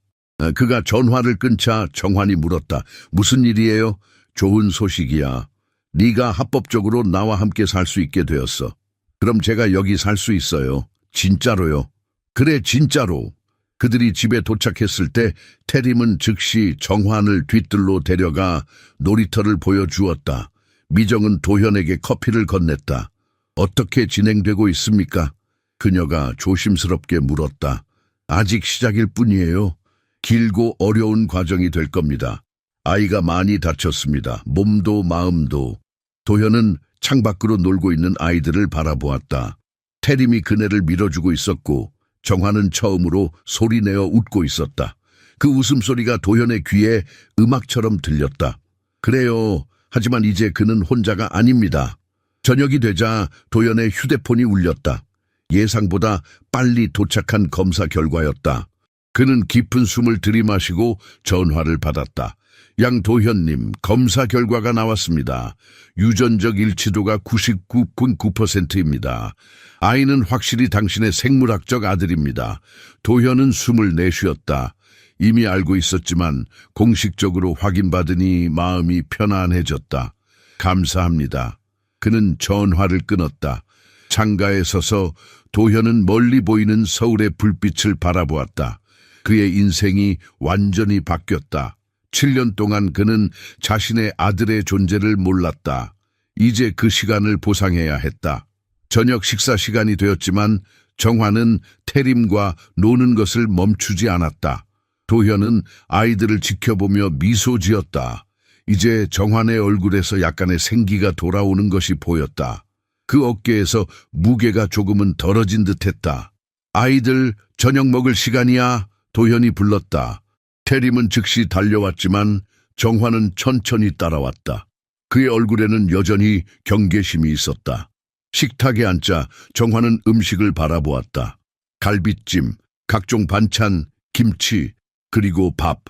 그가 전화를 끊자 정환이 물었다. 무슨 일이에요? 좋은 소식이야. 네가 합법적으로 나와 함께 살 수 있게 되었어. 그럼 제가 여기 살 수 있어요. 진짜로요? 그래, 진짜로. 그들이 집에 도착했을 때 태림은 즉시 정환을 뒤뜰로 데려가 놀이터를 보여주었다. 미정은 도현에게 커피를 건넸다. 어떻게 진행되고 있습니까? 그녀가 조심스럽게 물었다. 아직 시작일 뿐이에요. 길고 어려운 과정이 될 겁니다. 아이가 많이 다쳤습니다. 몸도 마음도. 도현은 창밖으로 놀고 있는 아이들을 바라보았다. 태림이 그네를 밀어주고 있었고 정환은 처음으로 소리내어 웃고 있었다. 그 웃음소리가 도현의 귀에 음악처럼 들렸다. 그래요. 하지만 이제 그는 혼자가 아닙니다. 저녁이 되자 도현의 휴대폰이 울렸다. 예상보다 빨리 도착한 검사 결과였다. 그는 깊은 숨을 들이마시고 전화를 받았다. 양도현님, 검사 결과가 나왔습니다. 유전적 일치도가 99.9%입니다. 아이는 확실히 당신의 생물학적 아들입니다. 도현은 숨을 내쉬었다. 이미 알고 있었지만 공식적으로 확인받으니 마음이 편안해졌다. 감사합니다. 그는 전화를 끊었다. 창가에 서서 도현은 멀리 보이는 서울의 불빛을 바라보았다. 그의 인생이 완전히 바뀌었다. 7년 동안 그는 자신의 아들의 존재를 몰랐다. 이제 그 시간을 보상해야 했다. 저녁 식사 시간이 되었지만 정환은 태림과 노는 것을 멈추지 않았다. 도현은 아이들을 지켜보며 미소 지었다. 이제 정환의 얼굴에서 약간의 생기가 돌아오는 것이 보였다. 그 어깨에서 무게가 조금은 덜어진 듯했다. 아이들, 저녁 먹을 시간이야. 도현이 불렀다. 태림은 즉시 달려왔지만 정환은 천천히 따라왔다. 그의 얼굴에는 여전히 경계심이 있었다. 식탁에 앉자 정환은 음식을 바라보았다. 갈비찜, 각종 반찬, 김치, 그리고 밥.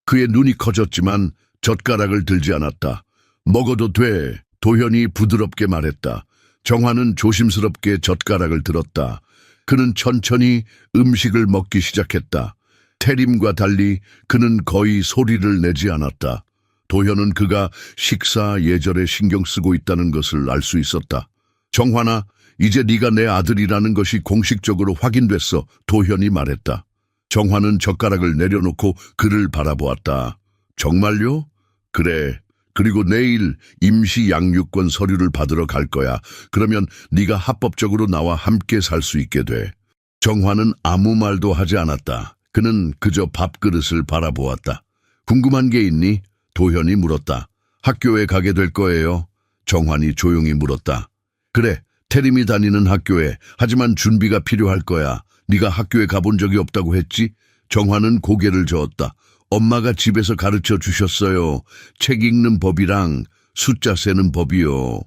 그의 눈이 커졌지만 젓가락을 들지 않았다. 먹어도 돼. 도현이 부드럽게 말했다. 정환은 조심스럽게 젓가락을 들었다. 그는 천천히 음식을 먹기 시작했다. 태림과 달리 그는 거의 소리를 내지 않았다. 도현은 그가 식사 예절에 신경 쓰고 있다는 것을 알 수 있었다. 정환아, 이제 네가 내 아들이라는 것이 공식적으로 확인됐어. 도현이 말했다. 정환은 젓가락을 내려놓고 그를 바라보았다. 정말요? 그래. 그리고 내일 임시 양육권 서류를 받으러 갈 거야. 그러면 네가 합법적으로 나와 함께 살 수 있게 돼. 정환은 아무 말도 하지 않았다. 그는 그저 밥그릇을 바라보았다. 궁금한 게 있니? 도현이 물었다. 학교에 가게 될 거예요. 정환이 조용히 물었다. 그래, 태림이 다니는 학교에. 하지만 준비가 필요할 거야. 네가 학교에 가본 적이 없다고 했지? 정환은 고개를 저었다. 엄마가 집에서 가르쳐 주셨어요. 책 읽는 법이랑 숫자 세는 법이요.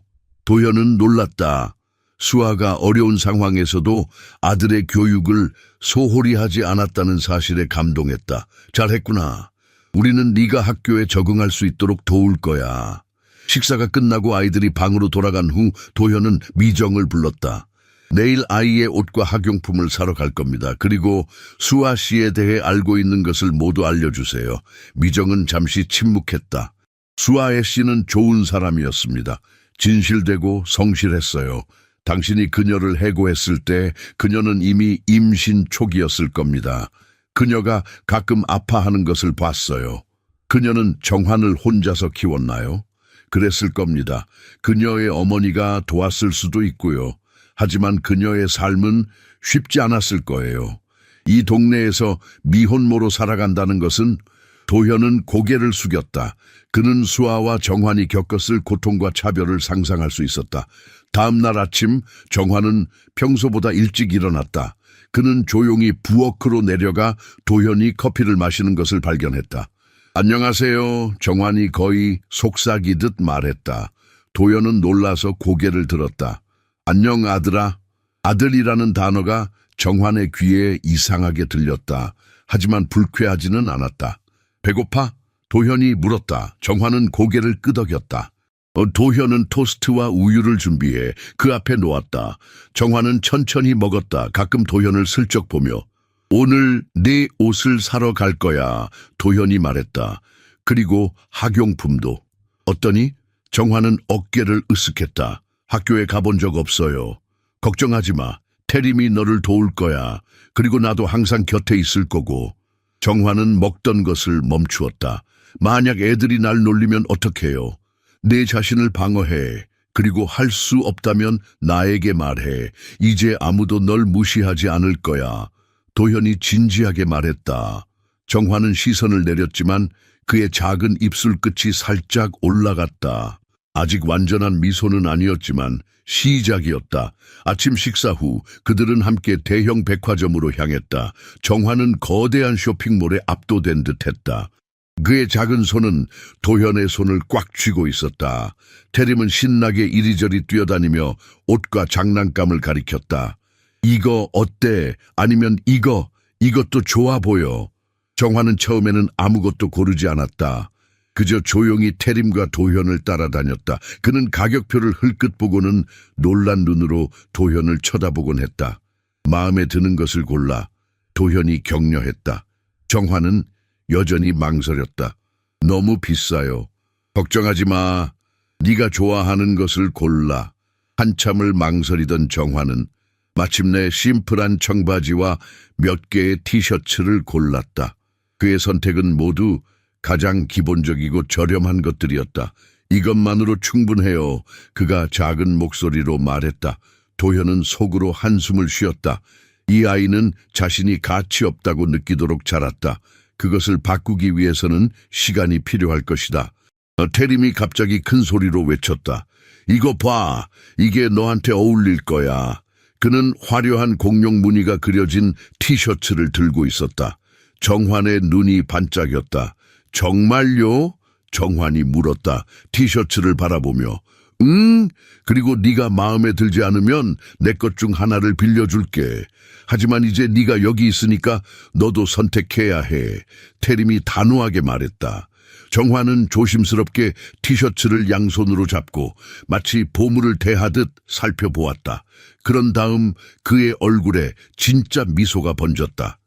도현은 놀랐다. 수아가 어려운 상황에서도 아들의 교육을 소홀히 하지 않았다는 사실에 감동했다. 잘했구나. 우리는 네가 학교에 적응할 수 있도록 도울 거야. 식사가 끝나고 아이들이 방으로 돌아간 후 도현은 미정을 불렀다. 내일 아이의 옷과 학용품을 사러 갈 겁니다. 그리고 수아 씨에 대해 알고 있는 것을 모두 알려주세요. 미정은 잠시 침묵했다. 수아의 씨는 좋은 사람이었습니다. 진실되고 성실했어요. 당신이 그녀를 해고했을 때 그녀는 이미 임신 초기였을 겁니다. 그녀가 가끔 아파하는 것을 봤어요. 그녀는 정환을 혼자서 키웠나요? 그랬을 겁니다. 그녀의 어머니가 도왔을 수도 있고요. 하지만 그녀의 삶은 쉽지 않았을 거예요. 이 동네에서 미혼모로 살아간다는 것은 도현은 고개를 숙였다. 그는 수아와 정환이 겪었을 고통과 차별을 상상할 수 있었다. 다음 날 아침 정환은 평소보다 일찍 일어났다. 그는 조용히 부엌으로 내려가 도현이 커피를 마시는 것을 발견했다. 안녕하세요. 정환이 거의 속삭이듯 말했다. 도현은 놀라서 고개를 들었다. 안녕 아들아. 아들이라는 단어가 정환의 귀에 이상하게 들렸다. 하지만 불쾌하지는 않았다. 배고파? 도현이 물었다. 정환은 고개를 끄덕였다. 도현은 토스트와 우유를 준비해 그 앞에 놓았다. 정환은 천천히 먹었다. 가끔 도현을 슬쩍 보며 오늘 내 옷을 사러 갈 거야. 도현이 말했다. 그리고 학용품도. 어떠니? 정환은 어깨를 으쓱했다. 학교에 가본 적 없어요. 걱정하지 마. 태림이 너를 도울 거야. 그리고 나도 항상 곁에 있을 거고. 정환은 먹던 것을 멈추었다. 만약 애들이 날 놀리면 어떡해요? 내 자신을 방어해. 그리고 할 수 없다면 나에게 말해. 이제 아무도 널 무시하지 않을 거야. 도현이 진지하게 말했다. 정환은 시선을 내렸지만 그의 작은 입술 끝이 살짝 올라갔다. 아직 완전한 미소는 아니었지만 시작이었다. 아침 식사 후 그들은 함께 대형 백화점으로 향했다. 정환은 거대한 쇼핑몰에 압도된 듯했다. 그의 작은 손은 도현의 손을 꽉 쥐고 있었다. 태림은 신나게 이리저리 뛰어다니며 옷과 장난감을 가리켰다. 이거 어때? 아니면 이것도 좋아 보여. 정환은 처음에는 아무것도 고르지 않았다. 그저 조용히 태림과 도현을 따라다녔다. 그는 가격표를 흘끗 보고는 놀란 눈으로 도현을 쳐다보곤 했다. 마음에 드는 것을 골라 도현이 격려했다. 정환은 여전히 망설였다. 너무 비싸요. 걱정하지 마. 네가 좋아하는 것을 골라. 한참을 망설이던 정환은 마침내 심플한 청바지와 몇 개의 티셔츠를 골랐다. 그의 선택은 모두 가장 기본적이고 저렴한 것들이었다. 이것만으로 충분해요. 그가 작은 목소리로 말했다. 도현은 속으로 한숨을 쉬었다. 이 아이는 자신이 가치 없다고 느끼도록 자랐다. 그것을 바꾸기 위해서는 시간이 필요할 것이다. 태림이 갑자기 큰 소리로 외쳤다. 이거 봐. 이게 너한테 어울릴 거야. 그는 화려한 공룡 무늬가 그려진 티셔츠를 들고 있었다. 정환의 눈이 반짝였다. 정말요? 정환이 물었다. 티셔츠를 바라보며. 그리고 네가 마음에 들지 않으면 내 것 중 하나를 빌려줄게. 하지만 이제 네가 여기 있으니까 너도 선택해야 해. 태림이 단호하게 말했다. 정환은 조심스럽게 티셔츠를 양손으로 잡고 마치 보물을 대하듯 살펴보았다. 그런 다음 그의 얼굴에 진짜 미소가 번졌다.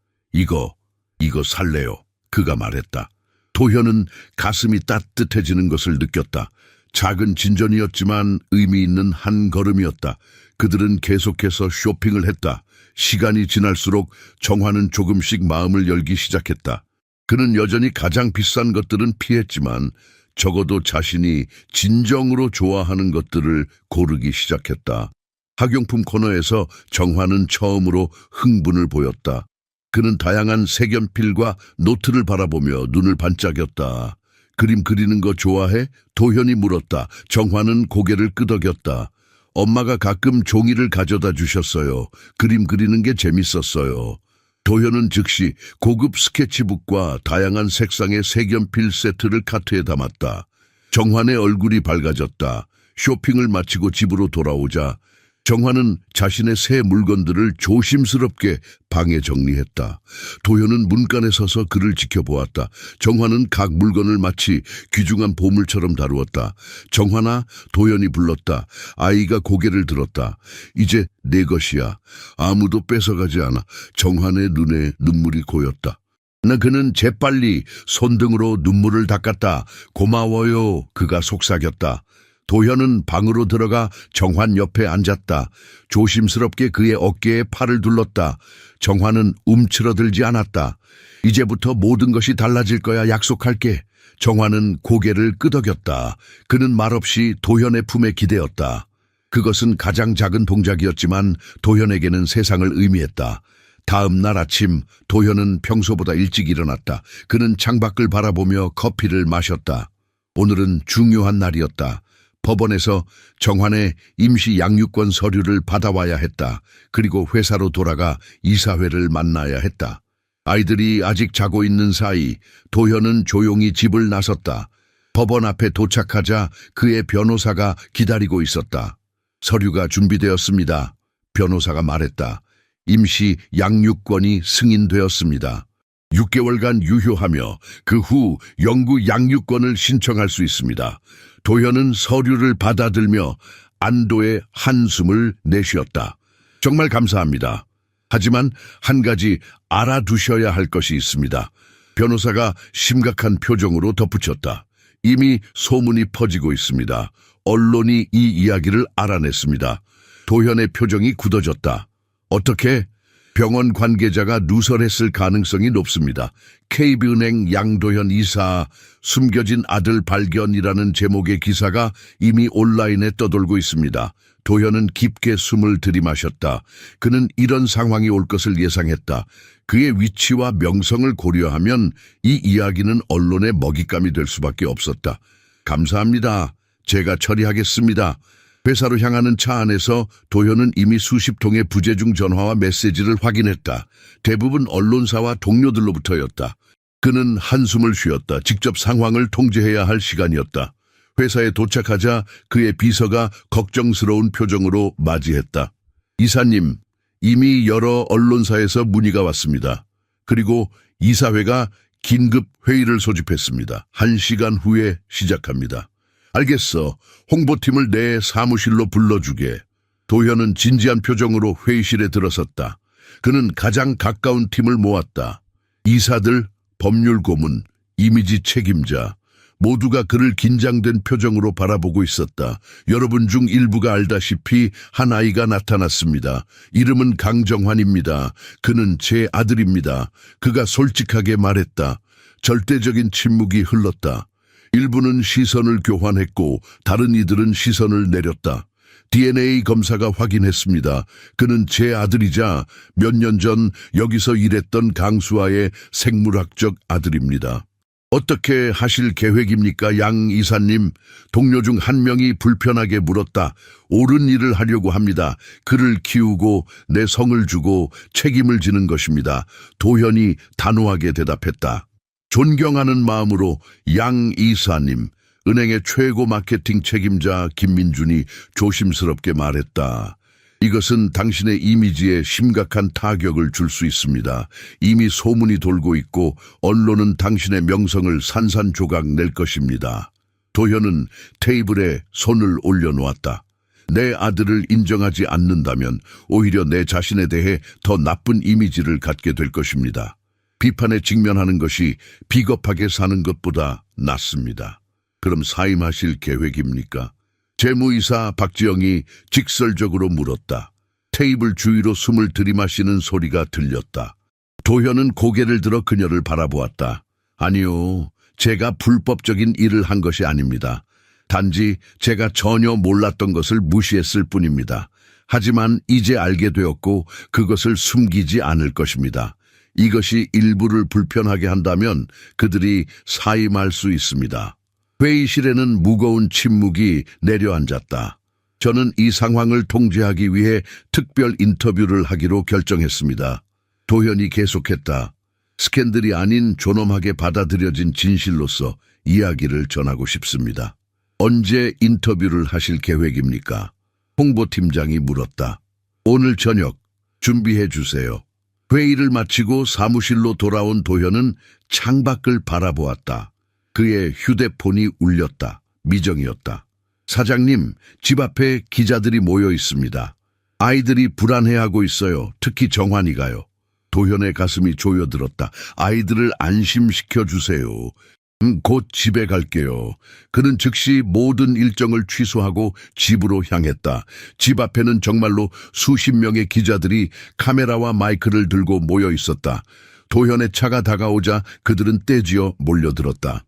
이거 살래요. 그가 말했다. 도현은 가슴이 따뜻해지는 것을 느꼈다. 작은 진전이었지만 의미 있는 한 걸음이었다. 그들은 계속해서 쇼핑을 했다. 시간이 지날수록 정환은 조금씩 마음을 열기 시작했다. 그는 여전히 가장 비싼 것들은 피했지만 적어도 자신이 진정으로 좋아하는 것들을 고르기 시작했다. 학용품 코너에서 정환은 처음으로 흥분을 보였다. 그는 다양한 색연필과 노트를 바라보며 눈을 반짝였다. 그림 그리는 거 좋아해? 도현이 물었다. 정환은 고개를 끄덕였다. 엄마가 가끔 종이를 가져다 주셨어요. 그림 그리는 게 재밌었어요. 도현은 즉시 고급 스케치북과 다양한 색상의 색연필 세트를 카트에 담았다. 정환의 얼굴이 밝아졌다. 쇼핑을 마치고 집으로 돌아오자 정화는 자신의 새 물건들을 조심스럽게 방에 정리했다. 도현은 문간에 서서 그를 지켜보았다. 정화는 각 물건을 마치 귀중한 보물처럼 다루었다. 정화나 도현이 불렀다. 아이가 고개를 들었다. 이제 내 것이야. 아무도 뺏어가지 않아. 정환의 눈에 눈물이 고였다. 그는 재빨리 손등으로 눈물을 닦았다. 고마워요. 그가 속삭였다. 도현은 방으로 들어가 정환 옆에 앉았다. 조심스럽게 그의 어깨에 팔을 둘렀다. 정환은 움츠러들지 않았다. 이제부터 모든 것이 달라질 거야. 약속할게. 정환은 고개를 끄덕였다. 그는 말없이 도현의 품에 기대었다. 그것은 가장 작은 동작이었지만 도현에게는 세상을 의미했다. 다음 날 아침 도현은 평소보다 일찍 일어났다. 그는 창밖을 바라보며 커피를 마셨다. 오늘은 중요한 날이었다. 법원에서 정환의 임시 양육권 서류를 받아와야 했다. 그리고 회사로 돌아가 이사회를 만나야 했다. 아이들이 아직 자고 있는 사이 도현은 조용히 집을 나섰다. 법원 앞에 도착하자 그의 변호사가 기다리고 있었다. 서류가 준비되었습니다. 변호사가 말했다. 임시 양육권이 승인되었습니다. 6개월간 유효하며 그 후 영구 양육권을 신청할 수 있습니다. 도현은 서류를 받아들며 안도의 한숨을 내쉬었다. 정말 감사합니다. 하지만 한 가지 알아두셔야 할 것이 있습니다. 변호사가 심각한 표정으로 덧붙였다. 이미 소문이 퍼지고 있습니다. 언론이 이 이야기를 알아냈습니다. 도현의 표정이 굳어졌다. 어떻게? 병원 관계자가 누설했을 가능성이 높습니다. KB은행 양도현 이사 숨겨진 아들 발견이라는 제목의 기사가 이미 온라인에 떠돌고 있습니다. 도현은 깊게 숨을 들이마셨다. 그는 이런 상황이 올 것을 예상했다. 그의 위치와 명성을 고려하면 이 이야기는 언론의 먹잇감이 될 수밖에 없었다. 감사합니다. 제가 처리하겠습니다. 회사로 향하는 차 안에서 도현은 이미 수십 통의 부재중 전화와 메시지를 확인했다. 대부분 언론사와 동료들로부터였다. 그는 한숨을 쉬었다. 직접 상황을 통제해야 할 시간이었다. 회사에 도착하자 그의 비서가 걱정스러운 표정으로 맞이했다. 이사님, 이미 여러 언론사에서 문의가 왔습니다. 그리고 이사회가 긴급 회의를 소집했습니다. 1시간 후에 시작합니다. 알겠어. 홍보팀을 내 사무실로 불러주게. 도현은 진지한 표정으로 회의실에 들어섰다. 그는 가장 가까운 팀을 모았다. 이사들, 법률고문, 이미지 책임자, 모두가 그를 긴장된 표정으로 바라보고 있었다. 여러분 중 일부가 알다시피 한 아이가 나타났습니다. 이름은 강정환입니다. 그는 제 아들입니다. 그가 솔직하게 말했다. 절대적인 침묵이 흘렀다. 일부는 시선을 교환했고 다른 이들은 시선을 내렸다. DNA 검사가 확인했습니다. 그는 제 아들이자 몇 년 전 여기서 일했던 강수아의 생물학적 아들입니다. 어떻게 하실 계획입니까, 양 이사님? 동료 중 한 명이 불편하게 물었다. 옳은 일을 하려고 합니다. 그를 키우고 내 성을 주고 책임을 지는 것입니다. 도현이 단호하게 대답했다. 존경하는 마음으로 양 이사님, 은행의 최고 마케팅 책임자 김민준이 조심스럽게 말했다. 이것은 당신의 이미지에 심각한 타격을 줄 수 있습니다. 이미 소문이 돌고 있고 언론은 당신의 명성을 산산조각 낼 것입니다. 도현은 테이블에 손을 올려놓았다. 내 아들을 인정하지 않는다면 오히려 내 자신에 대해 더 나쁜 이미지를 갖게 될 것입니다. 비판에 직면하는 것이 비겁하게 사는 것보다 낫습니다. 그럼 사임하실 계획입니까? 재무이사 박지영이 직설적으로 물었다. 테이블 주위로 숨을 들이마시는 소리가 들렸다. 도현은 고개를 들어 그녀를 바라보았다. 아니요, 제가 불법적인 일을 한 것이 아닙니다. 단지 제가 전혀 몰랐던 것을 무시했을 뿐입니다. 하지만 이제 알게 되었고 그것을 숨기지 않을 것입니다. 이것이 일부를 불편하게 한다면 그들이 사임할 수 있습니다. 회의실에는 무거운 침묵이 내려앉았다. 저는 이 상황을 통제하기 위해 특별 인터뷰를 하기로 결정했습니다. 도현이 계속했다. 스캔들이 아닌 존엄하게 받아들여진 진실로서 이야기를 전하고 싶습니다. 언제 인터뷰를 하실 계획입니까? 홍보팀장이 물었다. 오늘 저녁 준비해 주세요. 회의를 마치고 사무실로 돌아온 도현은 창밖을 바라보았다. 그의 휴대폰이 울렸다. 미정이었다. 사장님, 집 앞에 기자들이 모여 있습니다. 아이들이 불안해하고 있어요. 특히 정환이가요. 도현의 가슴이 조여들었다. 아이들을 안심시켜 주세요. 곧 집에 갈게요. 그는 즉시 모든 일정을 취소하고 집으로 향했다. 집 앞에는 정말로 수십 명의 기자들이 카메라와 마이크를 들고 모여 있었다. 도현의 차가 다가오자 그들은 떼지어 몰려들었다.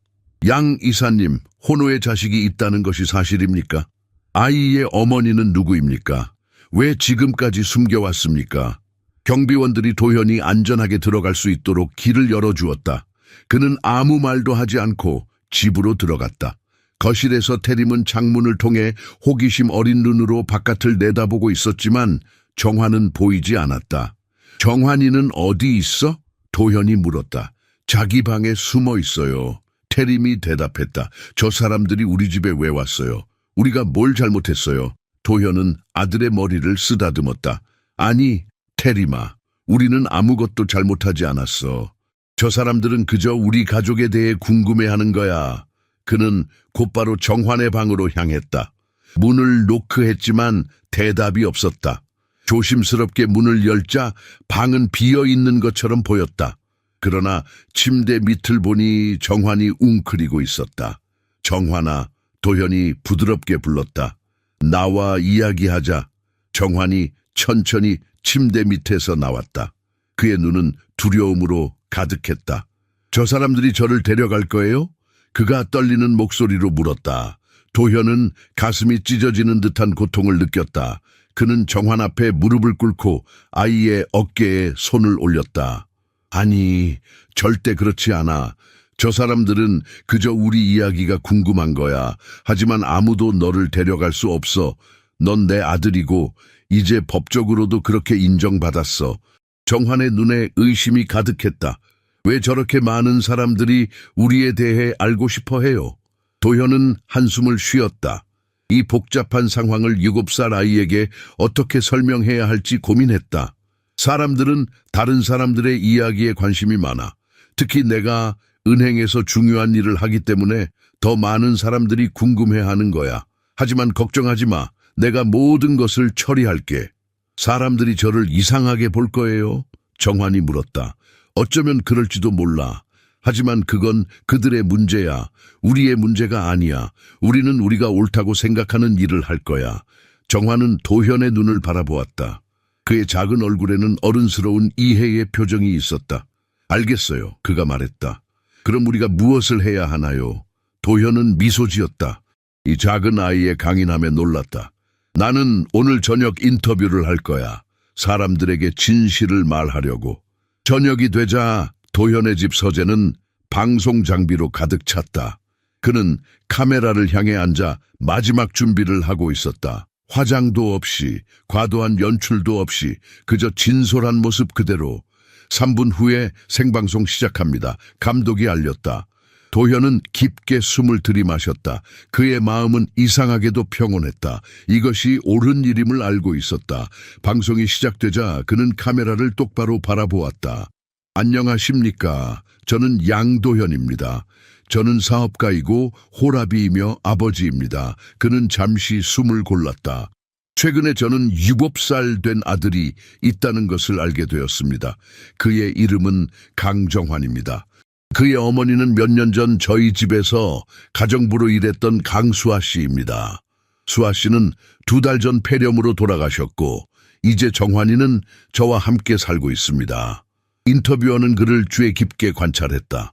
양 이사님, 혼호의 자식이 있다는 것이 사실입니까? 아이의 어머니는 누구입니까? 왜 지금까지 숨겨왔습니까? 경비원들이 도현이 안전하게 들어갈 수 있도록 길을 열어주었다. 그는 아무 말도 하지 않고 집으로 들어갔다. 거실에서 태림은 창문을 통해 호기심 어린 눈으로 바깥을 내다보고 있었지만 정환은 보이지 않았다. 정환이는 어디 있어? 도현이 물었다. 자기 방에 숨어 있어요. 태림이 대답했다. 저 사람들이 우리 집에 왜 왔어요? 우리가 뭘 잘못했어요? 도현은 아들의 머리를 쓰다듬었다. 아니, 태림아, 우리는 아무것도 잘못하지 않았어. 저 사람들은 그저 우리 가족에 대해 궁금해하는 거야. 그는 곧바로 정환의 방으로 향했다. 문을 노크했지만 대답이 없었다. 조심스럽게 문을 열자 방은 비어있는 것처럼 보였다. 그러나 침대 밑을 보니 정환이 웅크리고 있었다. 정환아, 도현이 부드럽게 불렀다. 나와 이야기하자. 정환이 천천히 침대 밑에서 나왔다. 그의 눈은 두려움으로 가득했다. 저 사람들이 저를 데려갈 거예요? 그가 떨리는 목소리로 물었다. 도현은 가슴이 찢어지는 듯한 고통을 느꼈다. 그는 정환 앞에 무릎을 꿇고 아이의 어깨에 손을 올렸다. 아니, 절대 그렇지 않아. 저 사람들은 그저 우리 이야기가 궁금한 거야. 하지만 아무도 너를 데려갈 수 없어. 넌 내 아들이고 이제 법적으로도 그렇게 인정받았어. 정환의 눈에 의심이 가득했다. 왜 저렇게 많은 사람들이 우리에 대해 알고 싶어 해요? 도현은 한숨을 쉬었다. 이 복잡한 상황을 7살 아이에게 어떻게 설명해야 할지 고민했다. 사람들은 다른 사람들의 이야기에 관심이 많아. 특히 내가 은행에서 중요한 일을 하기 때문에 더 많은 사람들이 궁금해하는 거야. 하지만 걱정하지 마. 내가 모든 것을 처리할게. 사람들이 저를 이상하게 볼 거예요? 정환이 물었다. 어쩌면 그럴지도 몰라. 하지만 그건 그들의 문제야. 우리의 문제가 아니야. 우리는 우리가 옳다고 생각하는 일을 할 거야. 정환은 도현의 눈을 바라보았다. 그의 작은 얼굴에는 어른스러운 이해의 표정이 있었다. 알겠어요. 그가 말했다. 그럼 우리가 무엇을 해야 하나요? 도현은 미소 지었다. 이 작은 아이의 강인함에 놀랐다. 나는 오늘 저녁 인터뷰를 할 거야. 사람들에게 진실을 말하려고. 저녁이 되자 도현의 집 서재는 방송 장비로 가득 찼다. 그는 카메라를 향해 앉아 마지막 준비를 하고 있었다. 화장도 없이, 과도한 연출도 없이 그저 진솔한 모습 그대로. 3분 후에 생방송 시작합니다. 감독이 알렸다. 도현은 깊게 숨을 들이마셨다. 그의 마음은 이상하게도 평온했다. 이것이 옳은 일임을 알고 있었다. 방송이 시작되자 그는 카메라를 똑바로 바라보았다. 안녕하십니까. 저는 양도현입니다. 저는 사업가이고 호라비이며 아버지입니다. 그는 잠시 숨을 골랐다. 최근에 저는 7살 된 아들이 있다는 것을 알게 되었습니다. 그의 이름은 강정환입니다. 그의 어머니는 몇 년 전 저희 집에서 가정부로 일했던 강수아 씨입니다. 수아 씨는 2달 전 폐렴으로 돌아가셨고 이제 정환이는 저와 함께 살고 있습니다. 인터뷰어는 그를 주의 깊게 관찰했다.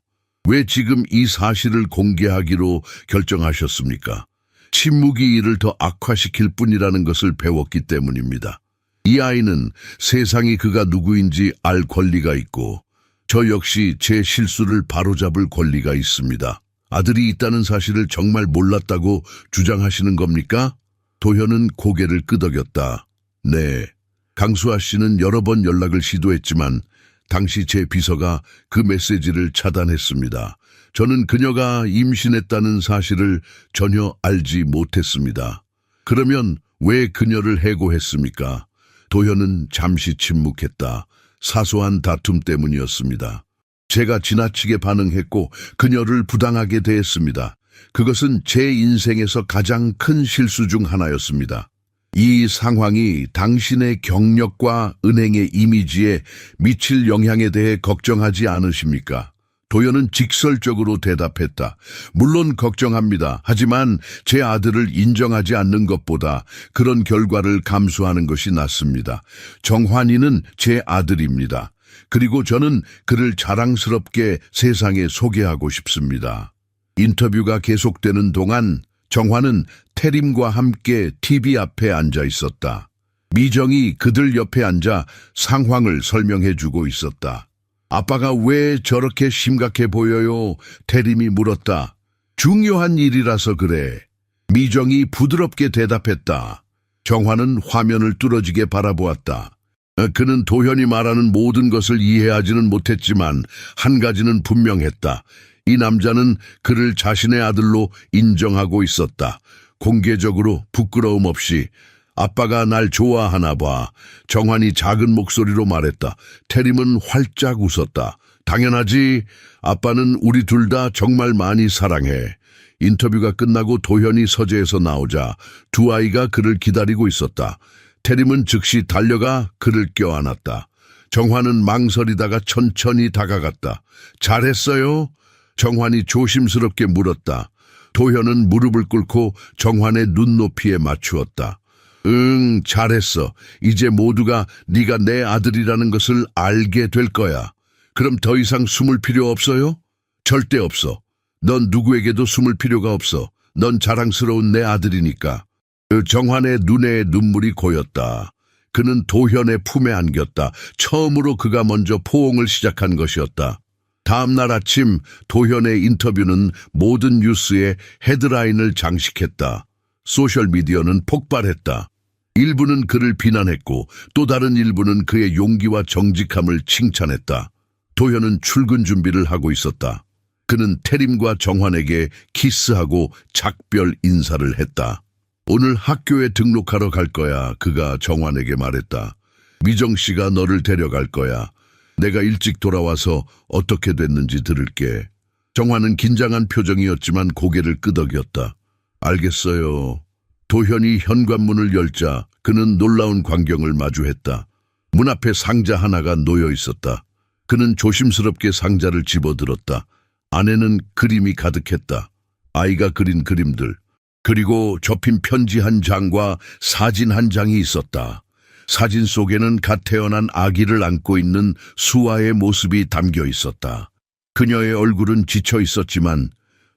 왜 지금 이 사실을 공개하기로 결정하셨습니까? 침묵이 이를 더 악화시킬 뿐이라는 것을 배웠기 때문입니다. 이 아이는 세상이 그가 누구인지 알 권리가 있고 저 역시 제 실수를 바로잡을 권리가 있습니다. 아들이 있다는 사실을 정말 몰랐다고 주장하시는 겁니까? 도현은 고개를 끄덕였다. 네, 강수아 씨는 여러 번 연락을 시도했지만 당시 제 비서가 그 메시지를 차단했습니다. 저는 그녀가 임신했다는 사실을 전혀 알지 못했습니다. 그러면 왜 그녀를 해고했습니까? 도현은 잠시 침묵했다. 사소한 다툼 때문이었습니다. 제가 지나치게 반응했고 그녀를 부당하게 대했습니다. 그것은 제 인생에서 가장 큰 실수 중 하나였습니다. 이 상황이 당신의 경력과 은행의 이미지에 미칠 영향에 대해 걱정하지 않으십니까? 도연은 직설적으로 대답했다. 물론 걱정합니다. 하지만 제 아들을 인정하지 않는 것보다 그런 결과를 감수하는 것이 낫습니다. 정환이는 제 아들입니다. 그리고 저는 그를 자랑스럽게 세상에 소개하고 싶습니다. 인터뷰가 계속되는 동안 정환은 태림과 함께 TV 앞에 앉아 있었다. 미정이 그들 옆에 앉아 상황을 설명해주고 있었다. 아빠가 왜 저렇게 심각해 보여요? 태림이 물었다. 중요한 일이라서 그래. 미정이 부드럽게 대답했다. 정환은 화면을 뚫어지게 바라보았다. 그는 도현이 말하는 모든 것을 이해하지는 못했지만 한 가지는 분명했다. 이 남자는 그를 자신의 아들로 인정하고 있었다. 공개적으로 부끄러움 없이. 아빠가 날 좋아하나 봐. 정환이 작은 목소리로 말했다. 태림은 활짝 웃었다. 당연하지. 아빠는 우리 둘 다 정말 많이 사랑해. 인터뷰가 끝나고 도현이 서재에서 나오자 두 아이가 그를 기다리고 있었다. 태림은 즉시 달려가 그를 껴안았다. 정환은 망설이다가 천천히 다가갔다. 잘했어요? 정환이 조심스럽게 물었다. 도현은 무릎을 꿇고 정환의 눈높이에 맞추었다. 응, 잘했어. 이제 모두가 네가 내 아들이라는 것을 알게 될 거야. 그럼 더 이상 숨을 필요 없어요? 절대 없어. 넌 누구에게도 숨을 필요가 없어. 넌 자랑스러운 내 아들이니까. 정환의 눈에 눈물이 고였다. 그는 도현의 품에 안겼다. 처음으로 그가 먼저 포옹을 시작한 것이었다. 다음 날 아침 도현의 인터뷰는 모든 뉴스에 헤드라인을 장식했다. 소셜미디어는 폭발했다. 일부는 그를 비난했고 또 다른 일부는 그의 용기와 정직함을 칭찬했다. 도현은 출근 준비를 하고 있었다. 그는 태림과 정환에게 키스하고 작별 인사를 했다. 오늘 학교에 등록하러 갈 거야. 그가 정환에게 말했다. 미정 씨가 너를 데려갈 거야. 내가 일찍 돌아와서 어떻게 됐는지 들을게. 정환은 긴장한 표정이었지만 고개를 끄덕였다. 알겠어요. 도현이 현관문을 열자 그는 놀라운 광경을 마주했다. 문 앞에 상자 하나가 놓여 있었다. 그는 조심스럽게 상자를 집어들었다. 안에는 그림이 가득했다. 아이가 그린 그림들. 그리고 접힌 편지 한 장과 사진 한 장이 있었다. 사진 속에는 갓 태어난 아기를 안고 있는 수아의 모습이 담겨 있었다. 그녀의 얼굴은 지쳐 있었지만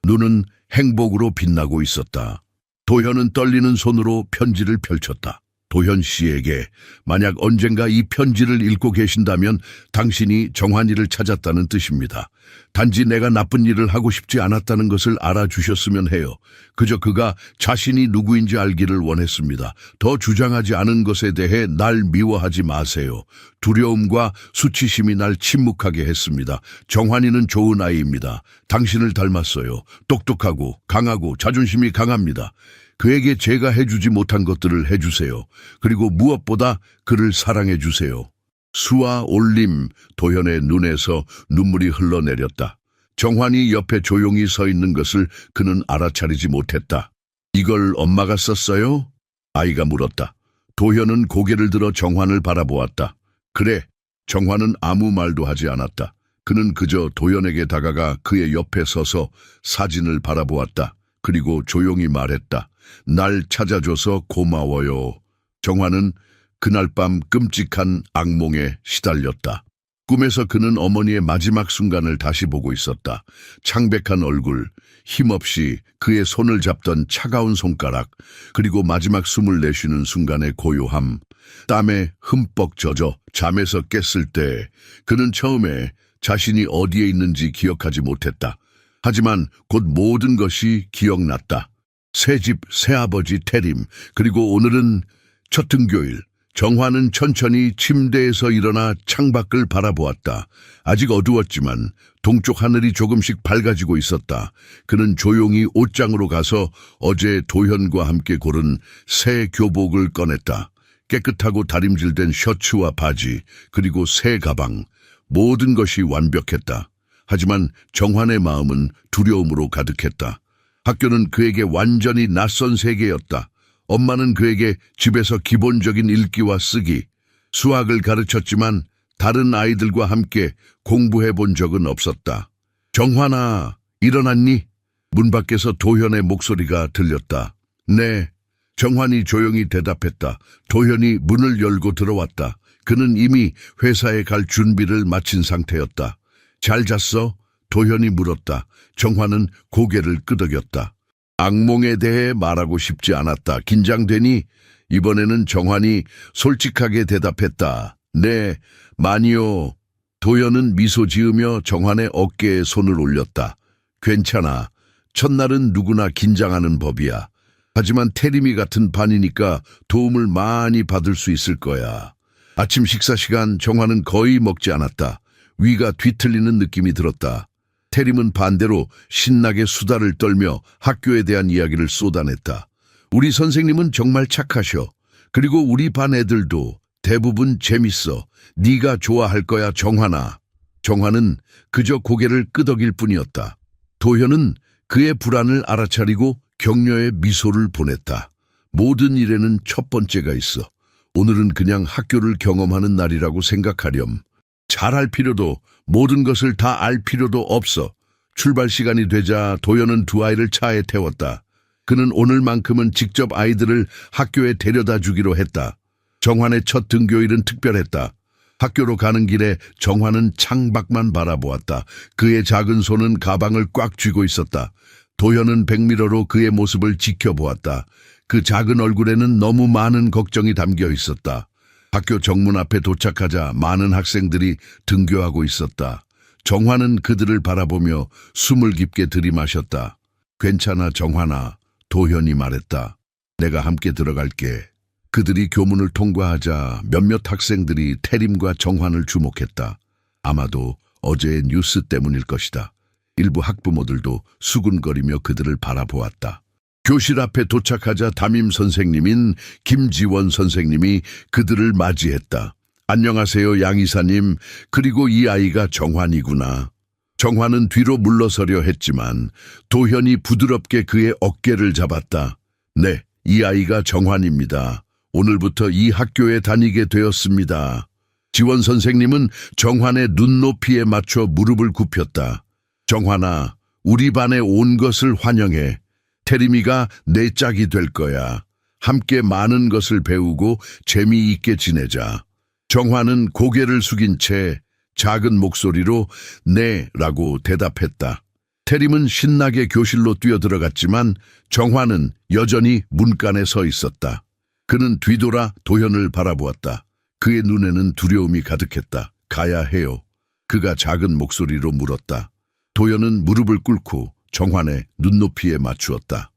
눈은 행복으로 빛나고 있었다. 도현은 떨리는 손으로 편지를 펼쳤다. 도현 씨에게 만약 언젠가 이 편지를 읽고 계신다면 당신이 정환이를 찾았다는 뜻입니다. 단지 내가 나쁜 일을 하고 싶지 않았다는 것을 알아주셨으면 해요. 그저 그가 자신이 누구인지 알기를 원했습니다. 더 주장하지 않은 것에 대해 날 미워하지 마세요. 두려움과 수치심이 날 침묵하게 했습니다. 정환이는 좋은 아이입니다. 당신을 닮았어요. 똑똑하고 강하고 자존심이 강합니다. 그에게 제가 해주지 못한 것들을 해주세요. 그리고 무엇보다 그를 사랑해주세요. 수아 올림. 도현의 눈에서 눈물이 흘러내렸다. 정환이 옆에 조용히 서 있는 것을 그는 알아차리지 못했다. 이걸 엄마가 썼어요? 아이가 물었다. 도현은 고개를 들어 정환을 바라보았다. 그래. 정환은 아무 말도 하지 않았다. 그는 그저 도현에게 다가가 그의 옆에 서서 사진을 바라보았다. 그리고 조용히 말했다. 날 찾아줘서 고마워요. 정환은 그날 밤 끔찍한 악몽에 시달렸다. 꿈에서 그는 어머니의 마지막 순간을 다시 보고 있었다. 창백한 얼굴, 힘없이 그의 손을 잡던 차가운 손가락, 그리고 마지막 숨을 내쉬는 순간의 고요함. 땀에 흠뻑 젖어 잠에서 깼을 때 그는 처음에 자신이 어디에 있는지 기억하지 못했다. 하지만 곧 모든 것이 기억났다. 새집, 새아버지 태림, 그리고 오늘은 첫 등교일. 정화는 천천히 침대에서 일어나 창밖을 바라보았다. 아직 어두웠지만 동쪽 하늘이 조금씩 밝아지고 있었다. 그는 조용히 옷장으로 가서 어제 도현과 함께 고른 새 교복을 꺼냈다. 깨끗하고 다림질된 셔츠와 바지, 그리고 새 가방, 모든 것이 완벽했다. 하지만 정환의 마음은 두려움으로 가득했다. 학교는 그에게 완전히 낯선 세계였다. 엄마는 그에게 집에서 기본적인 읽기와 쓰기, 수학을 가르쳤지만 다른 아이들과 함께 공부해 본 적은 없었다. 정환아, 일어났니? 문 밖에서 도현의 목소리가 들렸다. 네. 정환이 조용히 대답했다. 도현이 문을 열고 들어왔다. 그는 이미 회사에 갈 준비를 마친 상태였다. 잘 잤어? 도현이 물었다. 정환은 고개를 끄덕였다. 악몽에 대해 말하고 싶지 않았다. 긴장되니? 이번에는 정환이 솔직하게 대답했다. 네, 많이요. 도현은 미소 지으며 정환의 어깨에 손을 올렸다. 괜찮아. 첫날은 누구나 긴장하는 법이야. 하지만 태림이 같은 반이니까 도움을 많이 받을 수 있을 거야. 아침 식사 시간 정환은 거의 먹지 않았다. 위가 뒤틀리는 느낌이 들었다. 태림은 반대로 신나게 수다를 떨며 학교에 대한 이야기를 쏟아냈다. 우리 선생님은 정말 착하셔. 그리고 우리 반 애들도 대부분 재밌어. 네가 좋아할 거야, 정환아. 정환은 그저 고개를 끄덕일 뿐이었다. 도현은 그의 불안을 알아차리고 격려의 미소를 보냈다. 모든 일에는 첫 번째가 있어. 오늘은 그냥 학교를 경험하는 날이라고 생각하렴. 잘할 필요도, 모든 것을 다 알 필요도 없어. 출발 시간이 되자 도현은 두 아이를 차에 태웠다. 그는 오늘만큼은 직접 아이들을 학교에 데려다 주기로 했다. 정환의 첫 등교일은 특별했다. 학교로 가는 길에 정환은 창밖만 바라보았다. 그의 작은 손은 가방을 꽉 쥐고 있었다. 도현은 백미러로 그의 모습을 지켜보았다. 그 작은 얼굴에는 너무 많은 걱정이 담겨 있었다. 학교 정문 앞에 도착하자 많은 학생들이 등교하고 있었다. 정환은 그들을 바라보며 숨을 깊게 들이마셨다. 괜찮아, 정환아. 도현이 말했다. 내가 함께 들어갈게. 그들이 교문을 통과하자 몇몇 학생들이 태림과 정환을 주목했다. 아마도 어제의 뉴스 때문일 것이다. 일부 학부모들도 수군거리며 그들을 바라보았다. 교실 앞에 도착하자 담임 선생님인 김지원 선생님이 그들을 맞이했다. 안녕하세요, 양 이사님. 그리고 이 아이가 정환이구나. 정환은 뒤로 물러서려 했지만 도현이 부드럽게 그의 어깨를 잡았다. 네, 이 아이가 정환입니다. 오늘부터 이 학교에 다니게 되었습니다. 지원 선생님은 정환의 눈높이에 맞춰 무릎을 굽혔다. 정환아, 우리 반에 온 것을 환영해. 태림이가 내 짝이 될 거야. 함께 많은 것을 배우고 재미있게 지내자. 정환은 고개를 숙인 채 작은 목소리로 네 라고 대답했다. 태림은 신나게 교실로 뛰어들어갔지만 정환은 여전히 문간에 서 있었다. 그는 뒤돌아 도현을 바라보았다. 그의 눈에는 두려움이 가득했다. 가야 해요. 그가 작은 목소리로 물었다. 도현은 무릎을 꿇고 정환의 눈높이에 맞추었다.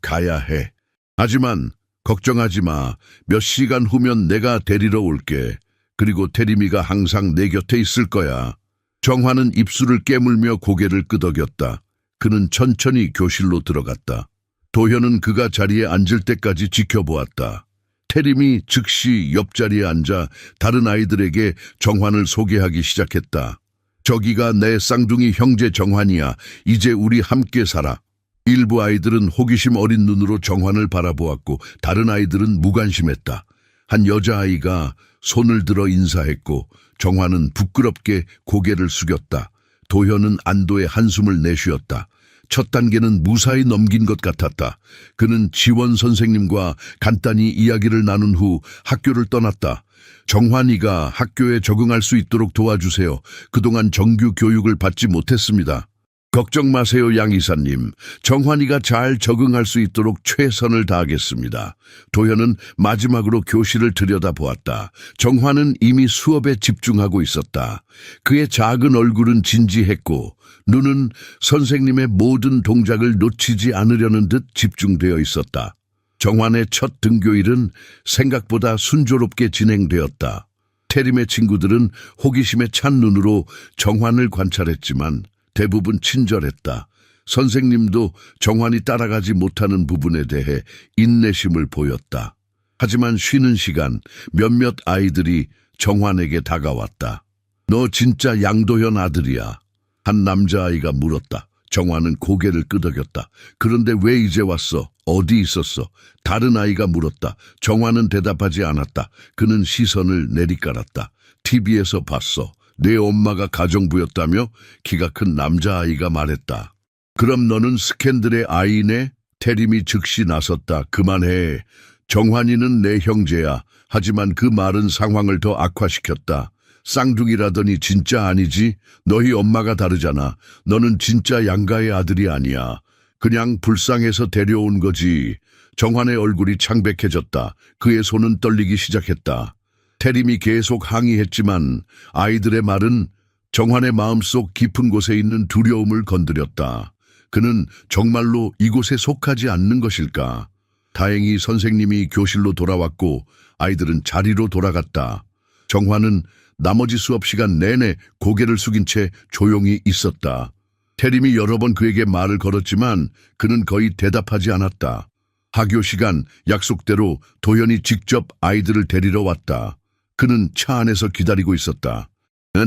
가야 해. 하지만 걱정하지 마. 몇 시간 후면 내가 데리러 올게. 그리고 태림이가 항상 내 곁에 있을 거야. 정환은 입술을 깨물며 고개를 끄덕였다. 그는 천천히 교실로 들어갔다. 도현은 그가 자리에 앉을 때까지 지켜보았다. 태림이 즉시 옆자리에 앉아 다른 아이들에게 정환을 소개하기 시작했다. 저기가 내 쌍둥이 형제 정환이야. 이제 우리 함께 살아. 일부 아이들은 호기심 어린 눈으로 정환을 바라보았고 다른 아이들은 무관심했다. 한 여자아이가 손을 들어 인사했고 정환은 부끄럽게 고개를 숙였다. 도현은 안도의 한숨을 내쉬었다. 첫 단계는 무사히 넘긴 것 같았다. 그는 지원 선생님과 간단히 이야기를 나눈 후 학교를 떠났다. 정환이가 학교에 적응할 수 있도록 도와주세요. 그동안 정규 교육을 받지 못했습니다. 걱정 마세요, 양 이사님. 정환이가 잘 적응할 수 있도록 최선을 다하겠습니다. 도현은 마지막으로 교실을 들여다보았다. 정환은 이미 수업에 집중하고 있었다. 그의 작은 얼굴은 진지했고 눈은 선생님의 모든 동작을 놓치지 않으려는 듯 집중되어 있었다. 정환의 첫 등교일은 생각보다 순조롭게 진행되었다. 태림의 친구들은 호기심에 찬 눈으로 정환을 관찰했지만 대부분 친절했다. 선생님도 정환이 따라가지 못하는 부분에 대해 인내심을 보였다. 하지만 쉬는 시간 몇몇 아이들이 정환에게 다가왔다. 너 진짜 양도현 아들이야. 한 남자아이가 물었다. 정환은 고개를 끄덕였다. 그런데 왜 이제 왔어? 어디 있었어? 다른 아이가 물었다. 정환은 대답하지 않았다. 그는 시선을 내리깔았다. TV에서 봤어. 내 엄마가 가정부였다며? 키가 큰 남자아이가 말했다. 그럼 너는 스캔들의 아이네? 태림이 즉시 나섰다. 그만해. 정환이는 내 형제야. 하지만 그 말은 상황을 더 악화시켰다. 쌍둥이라더니 진짜 아니지? 너희 엄마가 다르잖아. 너는 진짜 양가의 아들이 아니야. 그냥 불쌍해서 데려온 거지. 정환의 얼굴이 창백해졌다. 그의 손은 떨리기 시작했다. 태림이 계속 항의했지만 아이들의 말은 정환의 마음속 깊은 곳에 있는 두려움을 건드렸다. 그는 정말로 이곳에 속하지 않는 것일까? 다행히 선생님이 교실로 돌아왔고 아이들은 자리로 돌아갔다. 정환은 나머지 수업 시간 내내 고개를 숙인 채 조용히 있었다. 태림이 여러 번 그에게 말을 걸었지만 그는 거의 대답하지 않았다. 하교 시간 약속대로 도현이 직접 아이들을 데리러 왔다. 그는 차 안에서 기다리고 있었다.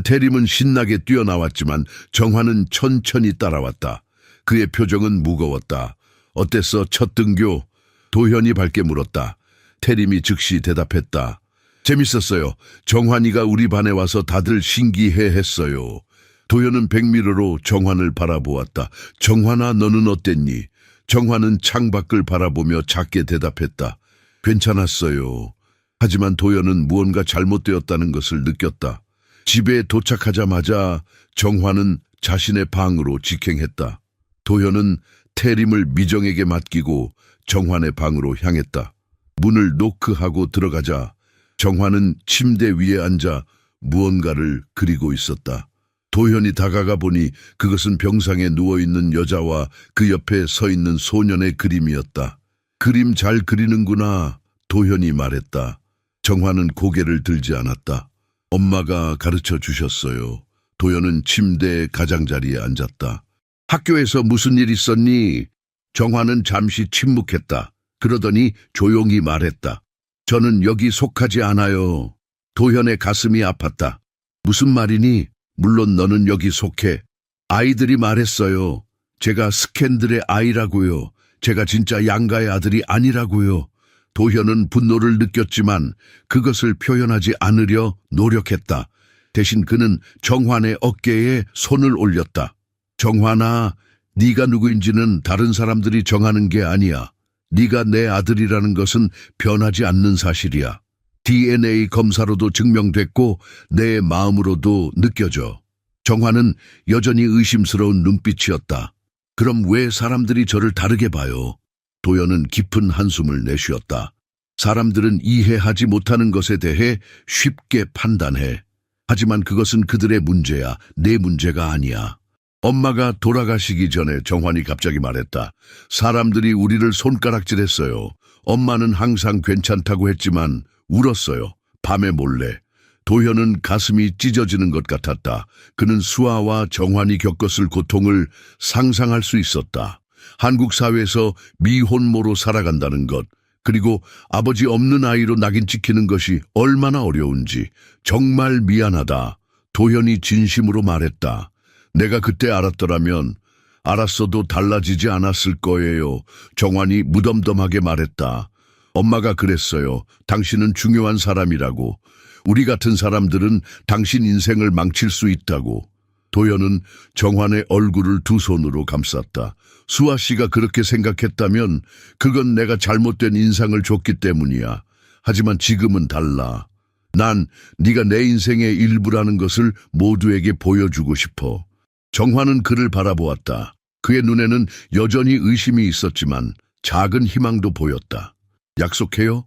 태림은 신나게 뛰어나왔지만 정환은 천천히 따라왔다. 그의 표정은 무거웠다. 어땠어? 첫 등교? 도현이 밝게 물었다. 태림이 즉시 대답했다. 재밌었어요. 정환이가 우리 반에 와서 다들 신기해했어요. 도현은 백미러로 정환을 바라보았다. 정환아, 너는 어땠니? 정환은 창밖을 바라보며 작게 대답했다. 괜찮았어요. 하지만 도현은 무언가 잘못되었다는 것을 느꼈다. 집에 도착하자마자 정환은 자신의 방으로 직행했다. 도현은 태림을 미정에게 맡기고 정환의 방으로 향했다. 문을 노크하고 들어가자 정환은 침대 위에 앉아 무언가를 그리고 있었다. 도현이 다가가 보니 그것은 병상에 누워있는 여자와 그 옆에 서 있는 소년의 그림이었다. 그림 잘 그리는구나, 도현이 말했다. 정환은 고개를 들지 않았다. 엄마가 가르쳐 주셨어요. 도현은 침대 가장자리에 앉았다. 학교에서 무슨 일 있었니? 정환은 잠시 침묵했다. 그러더니 조용히 말했다. 저는 여기 속하지 않아요. 도현의 가슴이 아팠다. 무슨 말이니? 물론 너는 여기 속해. 아이들이 말했어요. 제가 스캔들의 아이라고요. 제가 진짜 양가의 아들이 아니라고요. 도현은 분노를 느꼈지만 그것을 표현하지 않으려 노력했다. 대신 그는 정환의 어깨에 손을 올렸다. 정환아, 네가 누구인지는 다른 사람들이 정하는 게 아니야. 네가 내 아들이라는 것은 변하지 않는 사실이야. DNA 검사로도 증명됐고 내 마음으로도 느껴져. 정환은 여전히 의심스러운 눈빛이었다. 그럼 왜 사람들이 저를 다르게 봐요? 도현은 깊은 한숨을 내쉬었다. 사람들은 이해하지 못하는 것에 대해 쉽게 판단해. 하지만 그것은 그들의 문제야. 내 문제가 아니야. 엄마가 돌아가시기 전에 정환이 갑자기 말했다. 사람들이 우리를 손가락질했어요. 엄마는 항상 괜찮다고 했지만 울었어요. 밤에 몰래. 도현은 가슴이 찢어지는 것 같았다. 그는 수아와 정환이 겪었을 고통을 상상할 수 있었다. 한국 사회에서 미혼모로 살아간다는 것, 그리고 아버지 없는 아이로 낙인 찍히는 것이 얼마나 어려운지. 정말 미안하다. 도현이 진심으로 말했다. 내가 그때 알았더라면 알았어도 달라지지 않았을 거예요. 정환이 무덤덤하게 말했다. 엄마가 그랬어요. 당신은 중요한 사람이라고. 우리 같은 사람들은 당신 인생을 망칠 수 있다고. 도현은 정환의 얼굴을 두 손으로 감쌌다. 수아 씨가 그렇게 생각했다면 그건 내가 잘못된 인상을 줬기 때문이야. 하지만 지금은 달라. 난 네가 내 인생의 일부라는 것을 모두에게 보여주고 싶어. 정환은 그를 바라보았다. 그의 눈에는 여전히 의심이 있었지만 작은 희망도 보였다. 약속해요?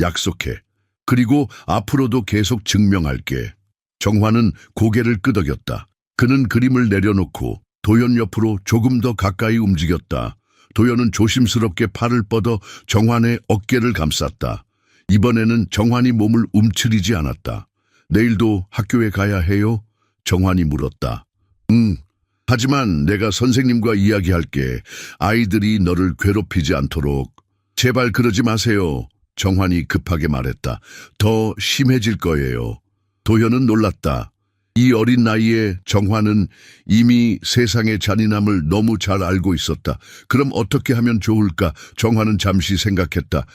약속해. 그리고 앞으로도 계속 증명할게. 정환은 고개를 끄덕였다. 그는 그림을 내려놓고 도현 옆으로 조금 더 가까이 움직였다. 도현은 조심스럽게 팔을 뻗어 정환의 어깨를 감쌌다. 이번에는 정환이 몸을 움츠리지 않았다. 내일도 학교에 가야 해요? 정환이 물었다. 응. 하지만 내가 선생님과 이야기할게. 아이들이 너를 괴롭히지 않도록. 제발 그러지 마세요. 정환이 급하게 말했다. 더 심해질 거예요. 도현은 놀랐다. 이 어린 나이에 정환은 이미 세상의 잔인함을 너무 잘 알고 있었다. 그럼 어떻게 하면 좋을까? 정환은 잠시 생각했다.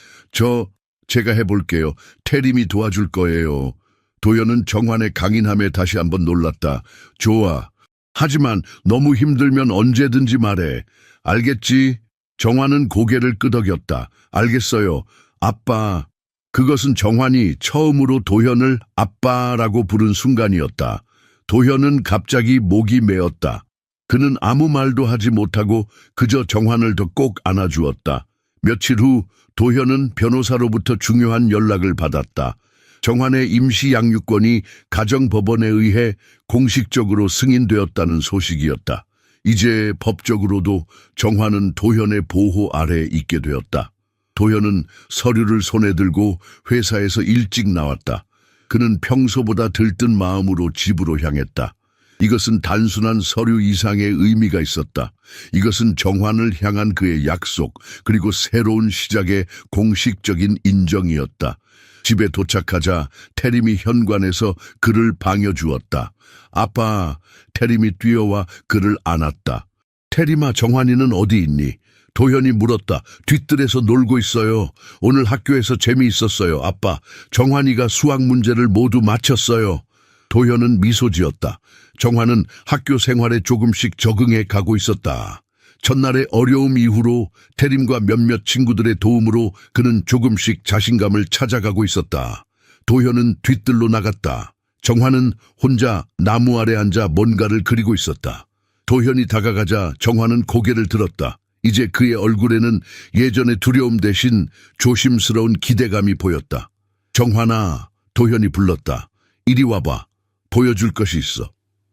제가 해볼게요. 태림이 도와줄 거예요. 도현은 정환의 강인함에 다시 한번 놀랐다. 좋아. 하지만 너무 힘들면 언제든지 말해. 알겠지? 정환은 고개를 끄덕였다. 알겠어요. 아빠. 그것은 정환이 처음으로 도현을 아빠라고 부른 순간이었다. 도현은 갑자기 목이 메었다. 그는 아무 말도 하지 못하고 그저 정환을 더 꼭 안아주었다. 며칠 후 도현은 변호사로부터 중요한 연락을 받았다. 정환의 임시 양육권이 가정법원에 의해 공식적으로 승인되었다는 소식이었다. 이제 법적으로도 정환은 도현의 보호 아래에 있게 되었다. 도현은 서류를 손에 들고 회사에서 일찍 나왔다. 그는 평소보다 들뜬 마음으로 집으로 향했다. 이것은 단순한 서류 이상의 의미가 있었다. 이것은 정환을 향한 그의 약속, 그리고 새로운 시작의 공식적인 인정이었다. 집에 도착하자 태림이 현관에서 그를 반겨주었다. 아빠, 태림이 뛰어와 그를 안았다. 태림아, 정환이는 어디 있니? 도현이 물었다. 뒤뜰에서 놀고 있어요. 오늘 학교에서 재미있었어요. 아빠, 정환이가 수학 문제를 모두 맞췄어요. 도현은 미소 지었다. 정환은 학교 생활에 조금씩 적응해 가고 있었다. 첫날의 어려움 이후로 태림과 몇몇 친구들의 도움으로 그는 조금씩 자신감을 찾아가고 있었다. 도현은 뒤뜰로 나갔다. 정환은 혼자 나무 아래 앉아 뭔가를 그리고 있었다. 도현이 다가가자 정환은 고개를 들었다. 이제 그의 얼굴에는 예전의 두려움 대신 조심스러운 기대감이 보였다. 정환아, 도현이 불렀다. 이리 와봐. 보여줄 것이 있어.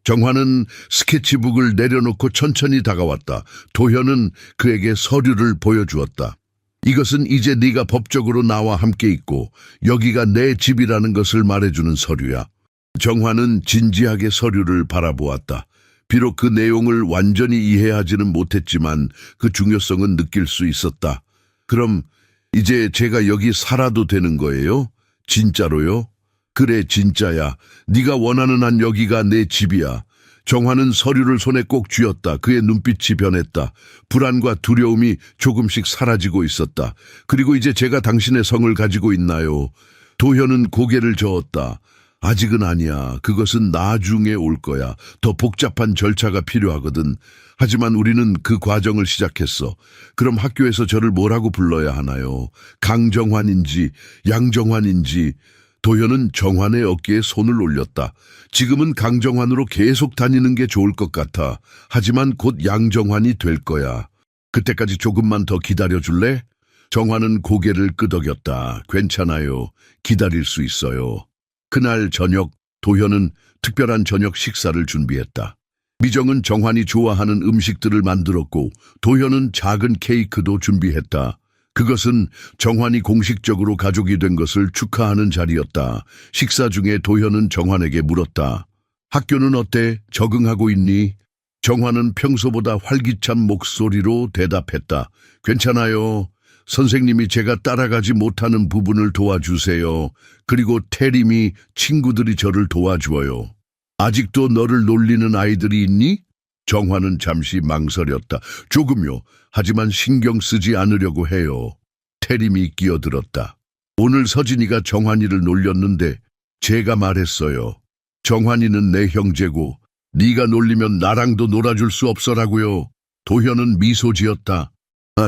정환은 스케치북을 내려놓고 천천히 다가왔다. 도현은 그에게 서류를 보여주었다. 이것은 이제 네가 법적으로 나와 함께 있고 여기가 내 집이라는 것을 말해주는 서류야. 정환은 진지하게 서류를 바라보았다. 비록 그 내용을 완전히 이해하지는 못했지만 그 중요성은 느낄 수 있었다. 그럼 이제 제가 여기 살아도 되는 거예요? 진짜로요? 그래, 진짜야. 네가 원하는 한 여기가 내 집이야. 정환은 서류를 손에 꼭 쥐었다. 그의 눈빛이 변했다. 불안과 두려움이 조금씩 사라지고 있었다. 그리고 이제 제가 당신의 성을 가지고 있나요? 도현은 고개를 저었다. 아직은 아니야. 그것은 나중에 올 거야. 더 복잡한 절차가 필요하거든. 하지만 우리는 그 과정을 시작했어. 그럼 학교에서 저를 뭐라고 불러야 하나요? 강정환인지 양정환인지. 도현은 정환의 어깨에 손을 올렸다. 지금은 강정환으로 계속 다니는 게 좋을 것 같아. 하지만 곧 양정환이 될 거야. 그때까지 조금만 더 기다려줄래? 정환은 고개를 끄덕였다. 괜찮아요. 기다릴 수 있어요. 그날 저녁 도현은 특별한 저녁 식사를 준비했다. 미정은 정환이 좋아하는 음식들을 만들었고 도현은 작은 케이크도 준비했다. 그것은 정환이 공식적으로 가족이 된 것을 축하하는 자리였다. 식사 중에 도현은 정환에게 물었다. 학교는 어때? 적응하고 있니? 정환은 평소보다 활기찬 목소리로 대답했다. 괜찮아요. 선생님이 제가 따라가지 못하는 부분을 도와주세요. 그리고 태림이 친구들이 저를 도와주어요. 아직도 너를 놀리는 아이들이 있니? 정환은 잠시 망설였다. 조금요. 하지만 신경 쓰지 않으려고 해요. 태림이 끼어들었다. 오늘 서진이가 정환이를 놀렸는데 제가 말했어요. 정환이는 내 형제고 네가 놀리면 나랑도 놀아줄 수 없어라고요. 도현은 미소 지었다.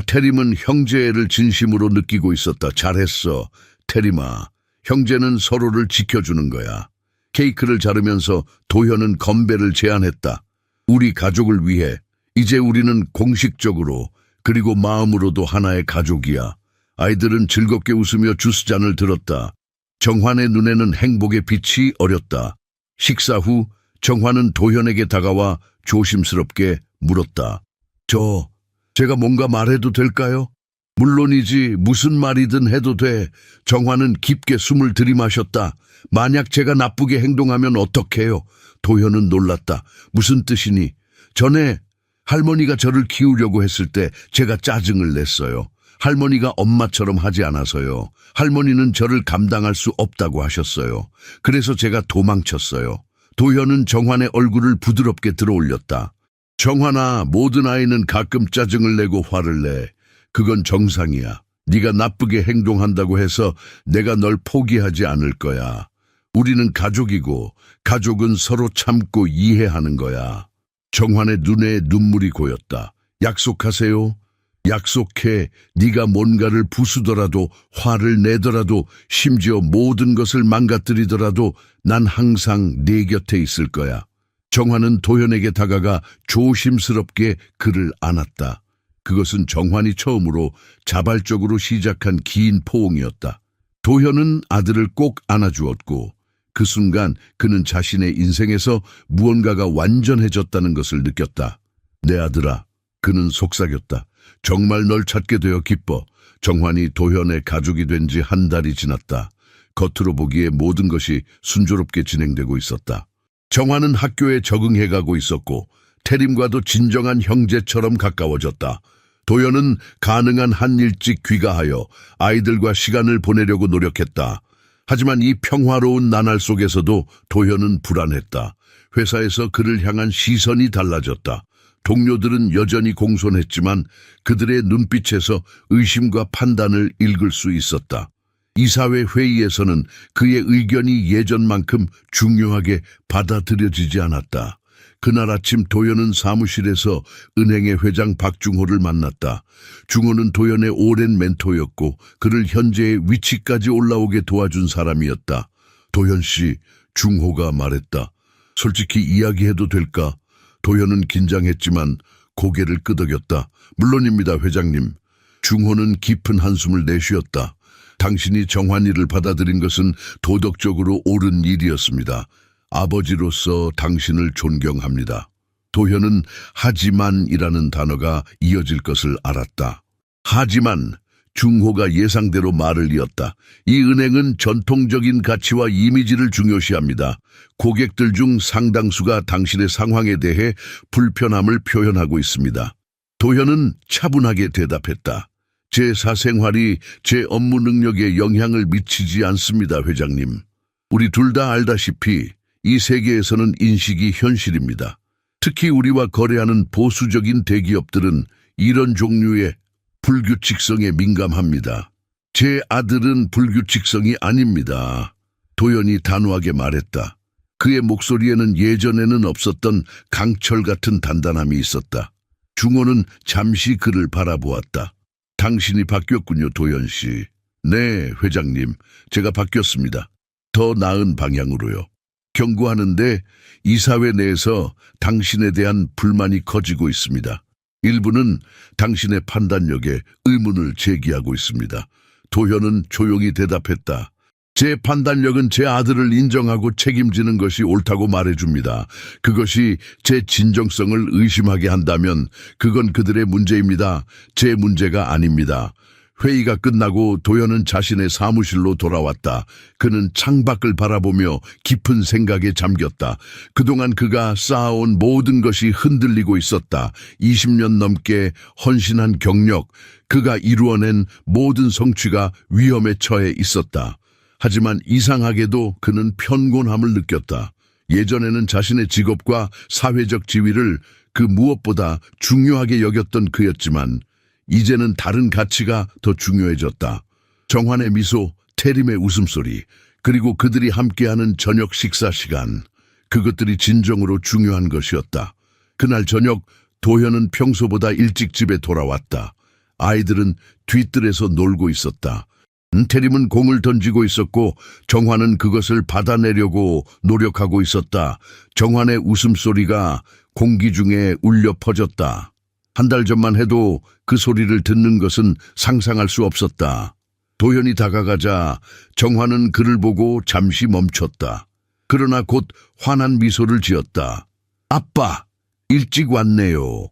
태림은 형제애를 진심으로 느끼고 있었다. 잘했어. 태림아, 형제는 서로를 지켜주는 거야. 케이크를 자르면서 도현은 건배를 제안했다. 우리 가족을 위해 이제 우리는 공식적으로 그리고 마음으로도 하나의 가족이야. 아이들은 즐겁게 웃으며 주스잔을 들었다. 정환의 눈에는 행복의 빛이 어렸다. 식사 후 정환은 도현에게 다가와 조심스럽게 물었다. 저 제가 뭔가 말해도 될까요? 물론이지, 무슨 말이든 해도 돼. 정화는 깊게 숨을 들이마셨다. 만약 제가 나쁘게 행동하면 어떡해요? 도현은 놀랐다. 무슨 뜻이니? 전에 할머니가 저를 키우려고 했을 때 제가 짜증을 냈어요. 할머니가 엄마처럼 하지 않아서요. 할머니는 저를 감당할 수 없다고 하셨어요. 그래서 제가 도망쳤어요. 도현은 정환의 얼굴을 부드럽게 들어올렸다. 정환아, 모든 아이는 가끔 짜증을 내고 화를 내. 그건 정상이야. 네가 나쁘게 행동한다고 해서 내가 널 포기하지 않을 거야. 우리는 가족이고 가족은 서로 참고 이해하는 거야. 정환의 눈에 눈물이 고였다. 약속하세요. 약속해. 네가 뭔가를 부수더라도 화를 내더라도 심지어 모든 것을 망가뜨리더라도 난 항상 네 곁에 있을 거야. 정환은 도현에게 다가가 조심스럽게 그를 안았다. 그것은 정환이 처음으로 자발적으로 시작한 긴 포옹이었다. 도현은 아들을 꼭 안아주었고 그 순간 그는 자신의 인생에서 무언가가 완전해졌다는 것을 느꼈다. 내 아들아, 그는 속삭였다. 정말 널 찾게 되어 기뻐. 정환이 도현의 가족이 된 지 한 달이 지났다. 겉으로 보기에 모든 것이 순조롭게 진행되고 있었다. 정환은 학교에 적응해가고 있었고 태림과도 진정한 형제처럼 가까워졌다. 도현은 가능한 한 일찍 귀가하여 아이들과 시간을 보내려고 노력했다. 하지만 이 평화로운 나날 속에서도 도현은 불안했다. 회사에서 그를 향한 시선이 달라졌다. 동료들은 여전히 공손했지만 그들의 눈빛에서 의심과 판단을 읽을 수 있었다. 이사회 회의에서는 그의 의견이 예전만큼 중요하게 받아들여지지 않았다. 그날 아침 도현은 사무실에서 은행의 회장 박중호를 만났다. 중호는 도현의 오랜 멘토였고 그를 현재의 위치까지 올라오게 도와준 사람이었다. 도현 씨, 중호가 말했다. 솔직히 이야기해도 될까? 도현은 긴장했지만 고개를 끄덕였다. 물론입니다, 회장님. 중호는 깊은 한숨을 내쉬었다. 당신이 정환이를 받아들인 것은 도덕적으로 옳은 일이었습니다. 아버지로서 당신을 존경합니다. 도현은 하지만이라는 단어가 이어질 것을 알았다. 하지만 중호가 예상대로 말을 이었다. 이 은행은 전통적인 가치와 이미지를 중요시합니다. 고객들 중 상당수가 당신의 상황에 대해 불편함을 표현하고 있습니다. 도현은 차분하게 대답했다. 제 사생활이 제 업무 능력에 영향을 미치지 않습니다, 회장님. 우리 둘 다 알다시피 이 세계에서는 인식이 현실입니다. 특히 우리와 거래하는 보수적인 대기업들은 이런 종류의 불규칙성에 민감합니다. 제 아들은 불규칙성이 아닙니다. 도현이 단호하게 말했다. 그의 목소리에는 예전에는 없었던 강철 같은 단단함이 있었다. 중호는 잠시 그를 바라보았다. 당신이 바뀌었군요, 도현 씨. 네, 회장님. 제가 바뀌었습니다. 더 나은 방향으로요. 경고하는데 이사회 내에서 당신에 대한 불만이 커지고 있습니다. 일부는 당신의 판단력에 의문을 제기하고 있습니다. 도현은 조용히 대답했다. 제 판단력은 제 아들을 인정하고 책임지는 것이 옳다고 말해줍니다. 그것이 제 진정성을 의심하게 한다면 그건 그들의 문제입니다. 제 문제가 아닙니다. 회의가 끝나고 도현은 자신의 사무실로 돌아왔다. 그는 창밖을 바라보며 깊은 생각에 잠겼다. 그동안 그가 쌓아온 모든 것이 흔들리고 있었다. 20년 넘게 헌신한 경력, 그가 이루어낸 모든 성취가 위험에 처해 있었다. 하지만 이상하게도 그는 편곤함을 느꼈다. 예전에는 자신의 직업과 사회적 지위를 그 무엇보다 중요하게 여겼던 그였지만 이제는 다른 가치가 더 중요해졌다. 정환의 미소, 태림의 웃음소리, 그리고 그들이 함께하는 저녁 식사 시간. 그것들이 진정으로 중요한 것이었다. 그날 저녁 도현은 평소보다 일찍 집에 돌아왔다. 아이들은 뒤뜰에서 놀고 있었다. 태림은 공을 던지고 있었고 정환은 그것을 받아내려고 노력하고 있었다. 정환의 웃음소리가 공기 중에 울려 퍼졌다. 한 달 전만 해도 그 소리를 듣는 것은 상상할 수 없었다. 도현이 다가가자 정환은 그를 보고 잠시 멈췄다. 그러나 곧 환한 미소를 지었다. 아빠, 일찍 왔네요.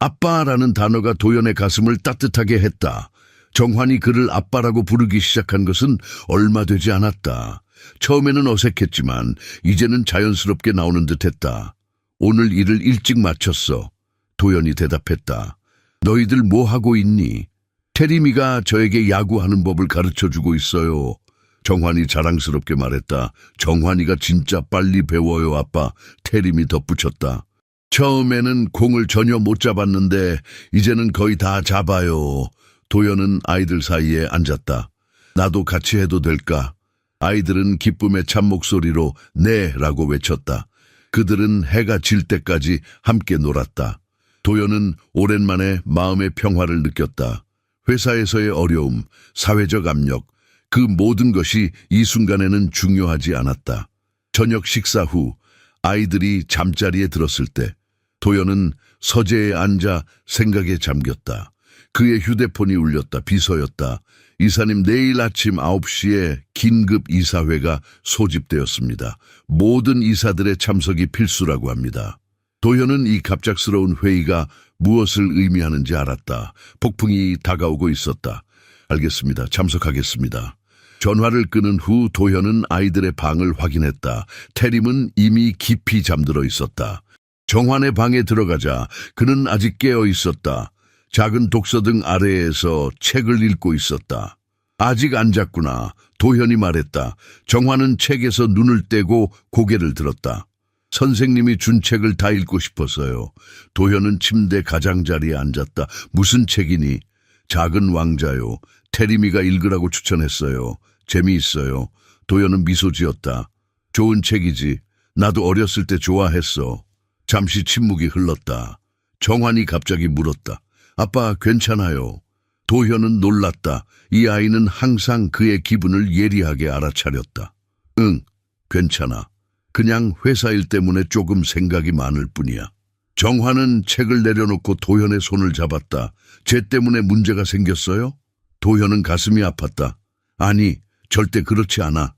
아빠라는 단어가 도연의 가슴을 따뜻하게 했다. 정환이 그를 아빠라고 부르기 시작한 것은 얼마 되지 않았다. 처음에는 어색했지만 이제는 자연스럽게 나오는 듯했다. 오늘 일을 일찍 마쳤어. 도연이 대답했다. 너희들 뭐 하고 있니? 태림이가 저에게 야구하는 법을 가르쳐주고 있어요. 정환이 자랑스럽게 말했다. 정환이가 진짜 빨리 배워요, 아빠. 태림이 덧붙였다. 처음에는 공을 전혀 못 잡았는데 이제는 거의 다 잡아요. 도연은 아이들 사이에 앉았다. 나도 같이 해도 될까? 아이들은 기쁨의 참 목소리로 네라고 외쳤다. 그들은 해가 질 때까지 함께 놀았다. 도연은 오랜만에 마음의 평화를 느꼈다. 회사에서의 어려움, 사회적 압력, 그 모든 것이 이 순간에는 중요하지 않았다. 저녁 식사 후 아이들이 잠자리에 들었을 때 도연은 서재에 앉아 생각에 잠겼다. 그의 휴대폰이 울렸다. 비서였다. 이사님 내일 아침 9시에 긴급 이사회가 소집되었습니다. 모든 이사들의 참석이 필수라고 합니다. 도현은 이 갑작스러운 회의가 무엇을 의미하는지 알았다. 폭풍이 다가오고 있었다. 알겠습니다. 참석하겠습니다. 전화를 끊은 후 도현은 아이들의 방을 확인했다. 태림은 이미 깊이 잠들어 있었다. 정환의 방에 들어가자 그는 아직 깨어 있었다. 작은 독서등 아래에서 책을 읽고 있었다. 아직 안 잤구나. 도현이 말했다. 정환은 책에서 눈을 떼고 고개를 들었다. 선생님이 준 책을 다 읽고 싶어서요. 도현은 침대 가장자리에 앉았다. 무슨 책이니? 작은 왕자요. 태림이가 읽으라고 추천했어요. 재미있어요. 도현은 미소 지었다. 좋은 책이지. 나도 어렸을 때 좋아했어. 잠시 침묵이 흘렀다. 정환이 갑자기 물었다. 아빠 괜찮아요. 도현은 놀랐다. 이 아이는 항상 그의 기분을 예리하게 알아차렸다. 응, 괜찮아. 그냥 회사 일 때문에 조금 생각이 많을 뿐이야. 정환은 책을 내려놓고 도현의 손을 잡았다. 쟤 때문에 문제가 생겼어요? 도현은 가슴이 아팠다. 아니, 절대 그렇지 않아.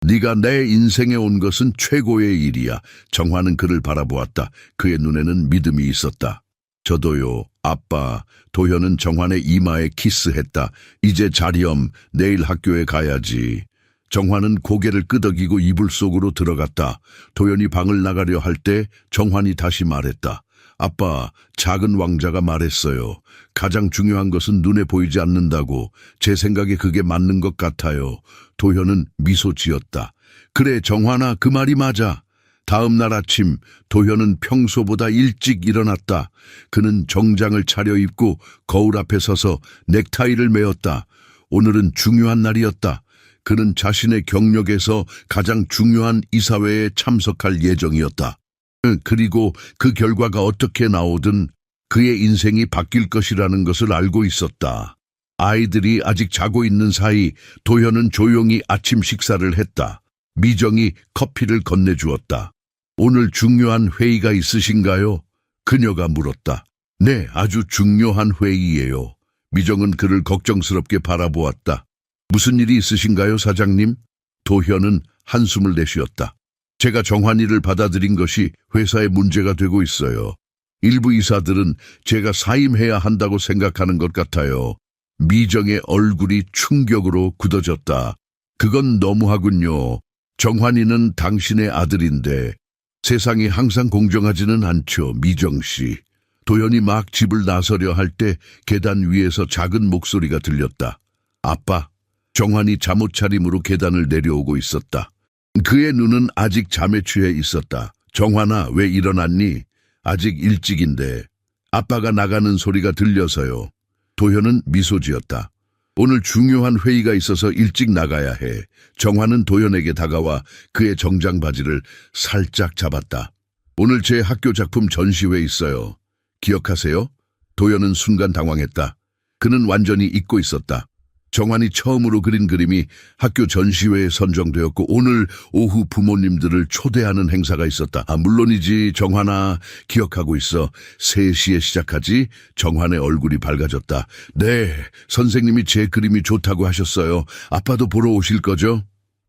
네가 내 인생에 온 것은 최고의 일이야. 정환은 그를 바라보았다. 그의 눈에는 믿음이 있었다. 저도요, 아빠. 도현은 정환의 이마에 키스했다. 이제 자리엄, 내일 학교에 가야지. 정환은 고개를 끄덕이고 이불 속으로 들어갔다. 도현이 방을 나가려 할 때 정환이 다시 말했다. 아빠, 작은 왕자가 말했어요. 가장 중요한 것은 눈에 보이지 않는다고. 제 생각에 그게 맞는 것 같아요. 도현은 미소 지었다. 그래, 정환아, 그 말이 맞아. 다음 날 아침 도현은 평소보다 일찍 일어났다. 그는 정장을 차려입고 거울 앞에 서서 넥타이를 메었다. 오늘은 중요한 날이었다. 그는 자신의 경력에서 가장 중요한 이사회에 참석할 예정이었다. 그리고 그 결과가 어떻게 나오든 그의 인생이 바뀔 것이라는 것을 알고 있었다. 아이들이 아직 자고 있는 사이 도현은 조용히 아침 식사를 했다. 미정이 커피를 건네주었다. 오늘 중요한 회의가 있으신가요? 그녀가 물었다. 네, 아주 중요한 회의예요. 미정은 그를 걱정스럽게 바라보았다. 무슨 일이 있으신가요, 사장님? 도현은 한숨을 내쉬었다. 제가 정환이를 받아들인 것이 회사에 문제가 되고 있어요. 일부 이사들은 제가 사임해야 한다고 생각하는 것 같아요. 미정의 얼굴이 충격으로 굳어졌다. 그건 너무하군요. 정환이는 당신의 아들인데 세상이 항상 공정하지는 않죠, 미정 씨. 도현이 막 집을 나서려 할 때 계단 위에서 작은 목소리가 들렸다. 아빠. 정환이 잠옷 차림으로 계단을 내려오고 있었다. 그의 눈은 아직 잠에 취해 있었다. 정환아, 왜 일어났니? 아직 일찍인데. 아빠가 나가는 소리가 들려서요. 도현은 미소 지었다. 오늘 중요한 회의가 있어서 일찍 나가야 해. 정환은 도현에게 다가와 그의 정장 바지를 살짝 잡았다. 오늘 제 학교 작품 전시회 있어요. 기억하세요? 도현은 순간 당황했다. 그는 완전히 잊고 있었다. 정환이 처음으로 그린 그림이 학교 전시회에 선정되었고 오늘 오후 부모님들을 초대하는 행사가 있었다. 물론이지, 정환아. 기억하고 있어. 3시에 시작하지? 정환의 얼굴이 밝아졌다. 네, 선생님이 제 그림이 좋다고 하셨어요. 아빠도 보러 오실 거죠?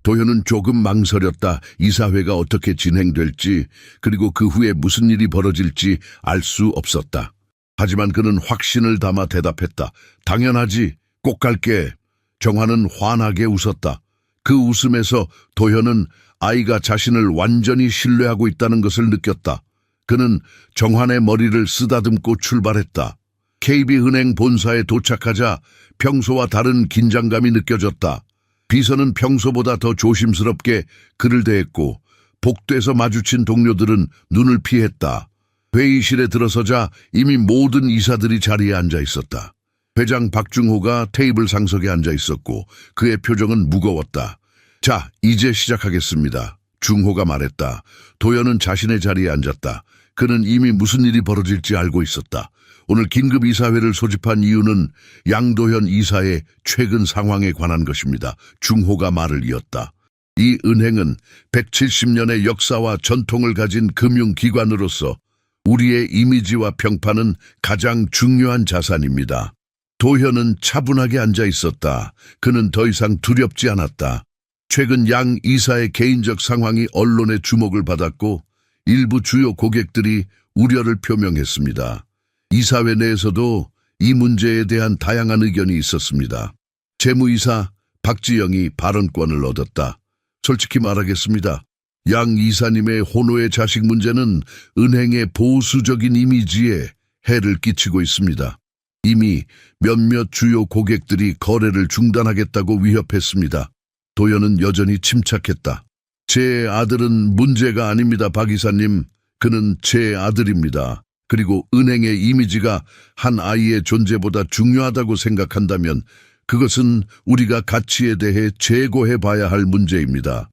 도현은 조금 망설였다. 이사회가 어떻게 진행될지, 그리고 그 후에 무슨 일이 벌어질지 알 수 없었다. 하지만 그는 확신을 담아 대답했다. 당연하지. 꼭 갈게. 정화는 환하게 웃었다. 그 웃음에서 도현은 아이가 자신을 완전히 신뢰하고 있다는 것을 느꼈다. 그는 정환의 머리를 쓰다듬고 출발했다. KB은행 본사에 도착하자 평소와 다른 긴장감이 느껴졌다. 비서는 평소보다 더 조심스럽게 그를 대했고 복도에서 마주친 동료들은 눈을 피했다. 회의실에 들어서자 이미 모든 이사들이 자리에 앉아 있었다. 회장 박중호가 테이블 상석에 앉아 있었고 그의 표정은 무거웠다. 자, 이제 시작하겠습니다. 중호가 말했다. 도현은 자신의 자리에 앉았다. 그는 이미 무슨 일이 벌어질지 알고 있었다. 오늘 긴급 이사회를 소집한 이유는 양도현 이사의 최근 상황에 관한 것입니다. 중호가 말을 이었다. 이 은행은 170년의 역사와 전통을 가진 금융기관으로서 우리의 이미지와 평판은 가장 중요한 자산입니다. 도현은 차분하게 앉아 있었다. 그는 더 이상 두렵지 않았다. 최근 양 이사의 개인적 상황이 언론의 주목을 받았고 일부 주요 고객들이 우려를 표명했습니다. 이사회 내에서도 이 문제에 대한 다양한 의견이 있었습니다. 재무이사 박지영이 발언권을 얻었다. 솔직히 말하겠습니다. 양 이사님의 혼호의 자식 문제는 은행의 보수적인 이미지에 해를 끼치고 있습니다. 이미 몇몇 주요 고객들이 거래를 중단하겠다고 위협했습니다. 도현은 여전히 침착했다. 제 아들은 문제가 아닙니다, 박 이사님. 그는 제 아들입니다. 그리고 은행의 이미지가 한 아이의 존재보다 중요하다고 생각한다면 그것은 우리가 가치에 대해 재고해 봐야 할 문제입니다.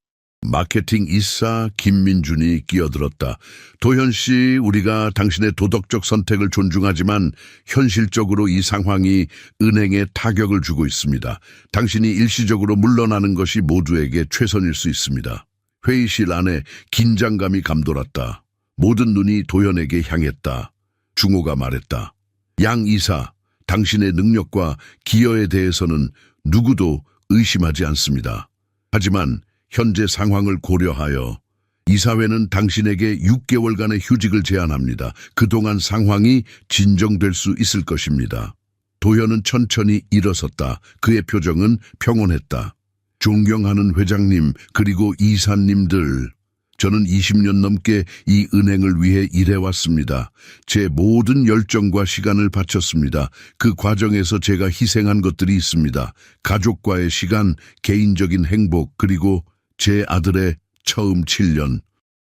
마케팅 이사 김민준이 끼어들었다. 도현 씨, 우리가 당신의 도덕적 선택을 존중하지만 현실적으로 이 상황이 은행에 타격을 주고 있습니다. 당신이 일시적으로 물러나는 것이 모두에게 최선일 수 있습니다. 회의실 안에 긴장감이 감돌았다. 모든 눈이 도현에게 향했다. 중호가 말했다. 양 이사, 당신의 능력과 기여에 대해서는 누구도 의심하지 않습니다. 하지만 현재 상황을 고려하여 이사회는 당신에게 6개월간의 휴직을 제안합니다. 그동안 상황이 진정될 수 있을 것입니다. 도현은 천천히 일어섰다. 그의 표정은 평온했다. 존경하는 회장님 그리고 이사님들, 저는 20년 넘게 이 은행을 위해 일해왔습니다. 제 모든 열정과 시간을 바쳤습니다. 그 과정에서 제가 희생한 것들이 있습니다. 가족과의 시간, 개인적인 행복, 그리고 제 아들의 처음 7년.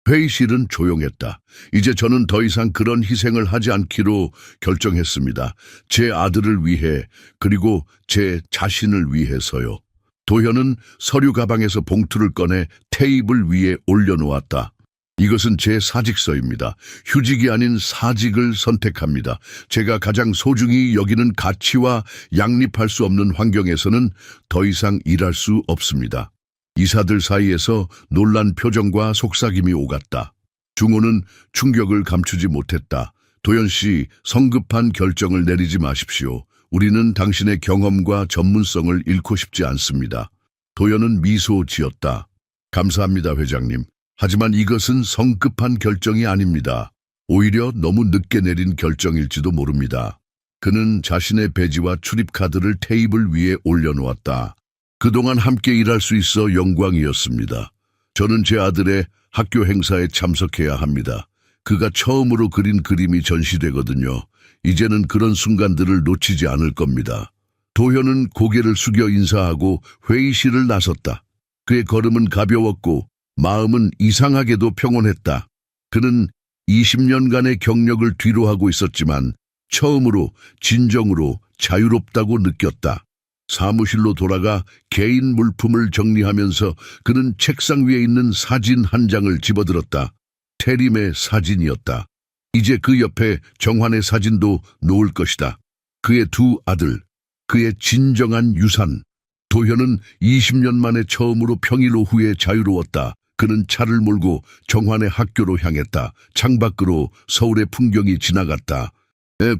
회의실은 조용했다. 이제 저는 더 이상 그런 희생을 하지 않기로 결정했습니다. 제 아들을 위해, 그리고 제 자신을 위해서요. 도현은 서류 가방에서 봉투를 꺼내 테이블 위에 올려놓았다. 이것은 제 사직서입니다. 휴직이 아닌 사직을 선택합니다. 제가 가장 소중히 여기는 가치와 양립할 수 없는 환경에서는 더 이상 일할 수 없습니다. 이사들 사이에서 놀란 표정과 속삭임이 오갔다. 중호는 충격을 감추지 못했다. 도현 씨, 성급한 결정을 내리지 마십시오. 우리는 당신의 경험과 전문성을 잃고 싶지 않습니다. 도현은 미소 지었다. 감사합니다, 회장님. 하지만 이것은 성급한 결정이 아닙니다. 오히려 너무 늦게 내린 결정일지도 모릅니다. 그는 자신의 배지와 출입카드를 테이블 위에 올려놓았다. 그동안 함께 일할 수 있어 영광이었습니다. 저는 제 아들의 학교 행사에 참석해야 합니다. 그가 처음으로 그린 그림이 전시되거든요. 이제는 그런 순간들을 놓치지 않을 겁니다. 도현은 고개를 숙여 인사하고 회의실을 나섰다. 그의 걸음은 가벼웠고 마음은 이상하게도 평온했다. 그는 20년간의 경력을 뒤로하고 있었지만 처음으로 진정으로 자유롭다고 느꼈다. 사무실로 돌아가 개인 물품을 정리하면서 그는 책상 위에 있는 사진 한 장을 집어들었다. 태림의 사진이었다. 이제 그 옆에 정환의 사진도 놓을 것이다. 그의 두 아들, 그의 진정한 유산. 도현은 20년 만에 처음으로 평일 오후에 자유로웠다. 그는 차를 몰고 정환의 학교로 향했다. 창밖으로 서울의 풍경이 지나갔다.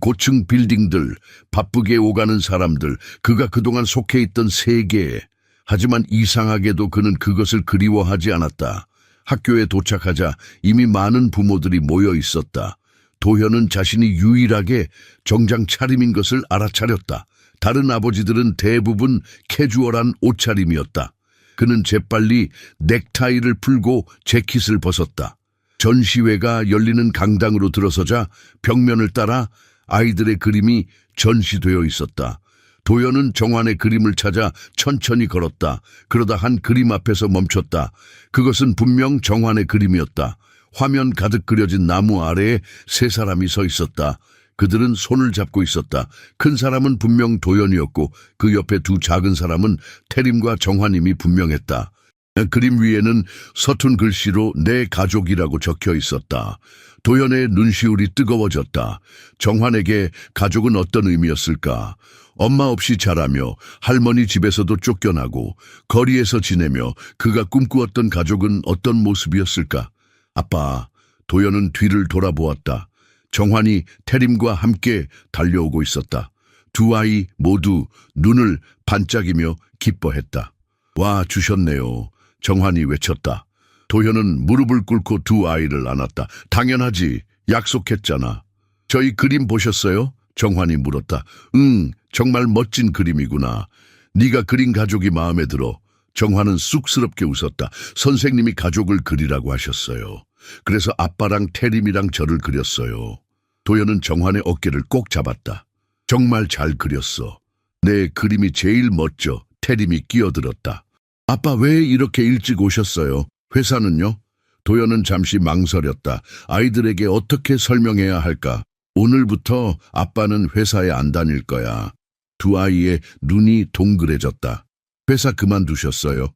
고층 빌딩들, 바쁘게 오가는 사람들, 그가 그동안 속해 있던 세계. 하지만 이상하게도 그는 그것을 그리워하지 않았다. 학교에 도착하자 이미 많은 부모들이 모여 있었다. 도현은 자신이 유일하게 정장 차림인 것을 알아차렸다. 다른 아버지들은 대부분 캐주얼한 옷차림이었다. 그는 재빨리 넥타이를 풀고 재킷을 벗었다. 전시회가 열리는 강당으로 들어서자 벽면을 따라 아이들의 그림이 전시되어 있었다. 도현은 정환의 그림을 찾아 천천히 걸었다. 그러다 한 그림 앞에서 멈췄다. 그것은 분명 정환의 그림이었다. 화면 가득 그려진 나무 아래에 세 사람이 서 있었다. 그들은 손을 잡고 있었다. 큰 사람은 분명 도현이었고 그 옆에 두 작은 사람은 태림과 정환임이 분명했다. 그림 위에는 서툰 글씨로 내 가족이라고 적혀 있었다. 도현의 눈시울이 뜨거워졌다. 정환에게 가족은 어떤 의미였을까? 엄마 없이 자라며 할머니 집에서도 쫓겨나고 거리에서 지내며 그가 꿈꾸었던 가족은 어떤 모습이었을까? 아빠, 도현은 뒤를 돌아보았다. 정환이 태림과 함께 달려오고 있었다. 두 아이 모두 눈을 반짝이며 기뻐했다. 와 주셨네요. 정환이 외쳤다. 도현은 무릎을 꿇고 두 아이를 안았다. 당연하지. 약속했잖아. 저희 그림 보셨어요? 정환이 물었다. 응, 정말 멋진 그림이구나. 네가 그린 가족이 마음에 들어. 정환은 쑥스럽게 웃었다. 선생님이 가족을 그리라고 하셨어요. 그래서 아빠랑 태림이랑 저를 그렸어요. 도현은 정환의 어깨를 꼭 잡았다. 정말 잘 그렸어. 내 그림이 제일 멋져. 태림이 끼어들었다. 아빠 왜 이렇게 일찍 오셨어요? 회사는요? 도현은 잠시 망설였다. 아이들에게 어떻게 설명해야 할까? 오늘부터 아빠는 회사에 안 다닐 거야. 두 아이의 눈이 동그래졌다. 회사 그만두셨어요?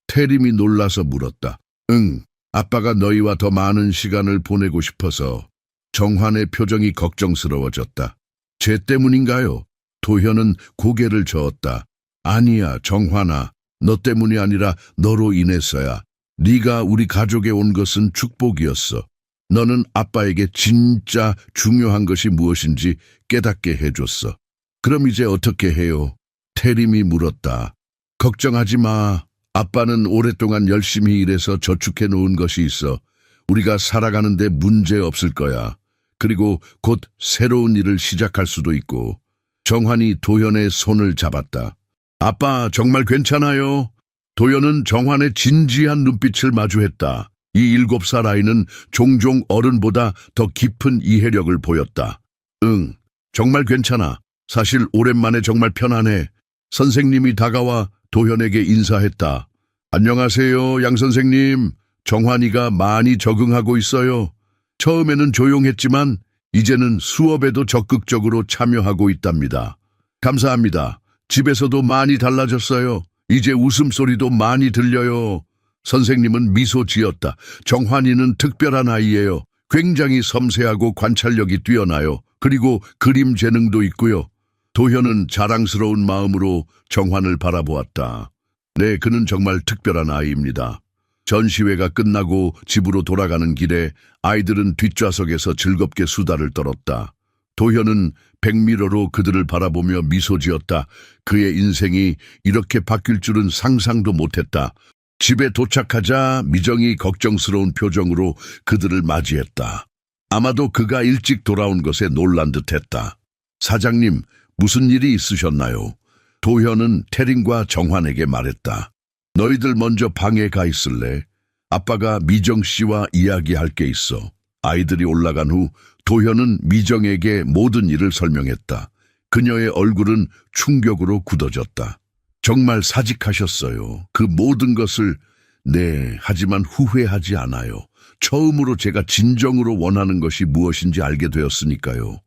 태림이 놀라서 물었다. 응, 아빠가 너희와 더 많은 시간을 보내고 싶어서. 정환의 표정이 걱정스러워졌다. 쟤 때문인가요? 도현은 고개를 저었다. 아니야, 정환아. 너 때문이 아니라 너로 인해서야. 네가 우리 가족에 온 것은 축복이었어. 너는 아빠에게 진짜 중요한 것이 무엇인지 깨닫게 해줬어. 그럼 이제 어떻게 해요? 태림이 물었다. 걱정하지 마. 아빠는 오랫동안 열심히 일해서 저축해 놓은 것이 있어. 우리가 살아가는데 문제 없을 거야. 그리고 곧 새로운 일을 시작할 수도 있고. 정환이 도현의 손을 잡았다. 아빠 정말 괜찮아요? 도현은 정환의 진지한 눈빛을 마주했다. 이 7살 아이는 종종 어른보다 더 깊은 이해력을 보였다. 응, 정말 괜찮아. 사실 오랜만에 정말 편안해. 선생님이 다가와 도현에게 인사했다. 안녕하세요, 양 선생님. 정환이가 많이 적응하고 있어요. 처음에는 조용했지만 이제는 수업에도 적극적으로 참여하고 있답니다. 감사합니다. 집에서도 많이 달라졌어요. 이제 웃음소리도 많이 들려요. 선생님은 미소 지었다. 정환이는 특별한 아이예요. 굉장히 섬세하고 관찰력이 뛰어나요. 그리고 그림 재능도 있고요. 도현은 자랑스러운 마음으로 정환을 바라보았다. 네, 그는 정말 특별한 아이입니다. 전시회가 끝나고 집으로 돌아가는 길에 아이들은 뒷좌석에서 즐겁게 수다를 떨었다. 도현은 백미러로 그들을 바라보며 미소 지었다. 그의 인생이 이렇게 바뀔 줄은 상상도 못했다. 집에 도착하자 미정이 걱정스러운 표정으로 그들을 맞이했다. 아마도 그가 일찍 돌아온 것에 놀란 듯했다. 사장님, 무슨 일이 있으셨나요? 도현은 태림과 정환에게 말했다. 너희들 먼저 방에 가 있을래? 아빠가 미정 씨와 이야기할 게 있어. 아이들이 올라간 후 도현은 미정에게 모든 일을 설명했다. 그녀의 얼굴은 충격으로 굳어졌다. 정말 사직하셨어요. 그 모든 것을. 네, 하지만 후회하지 않아요. 처음으로 제가 진정으로 원하는 것이 무엇인지 알게 되었으니까요.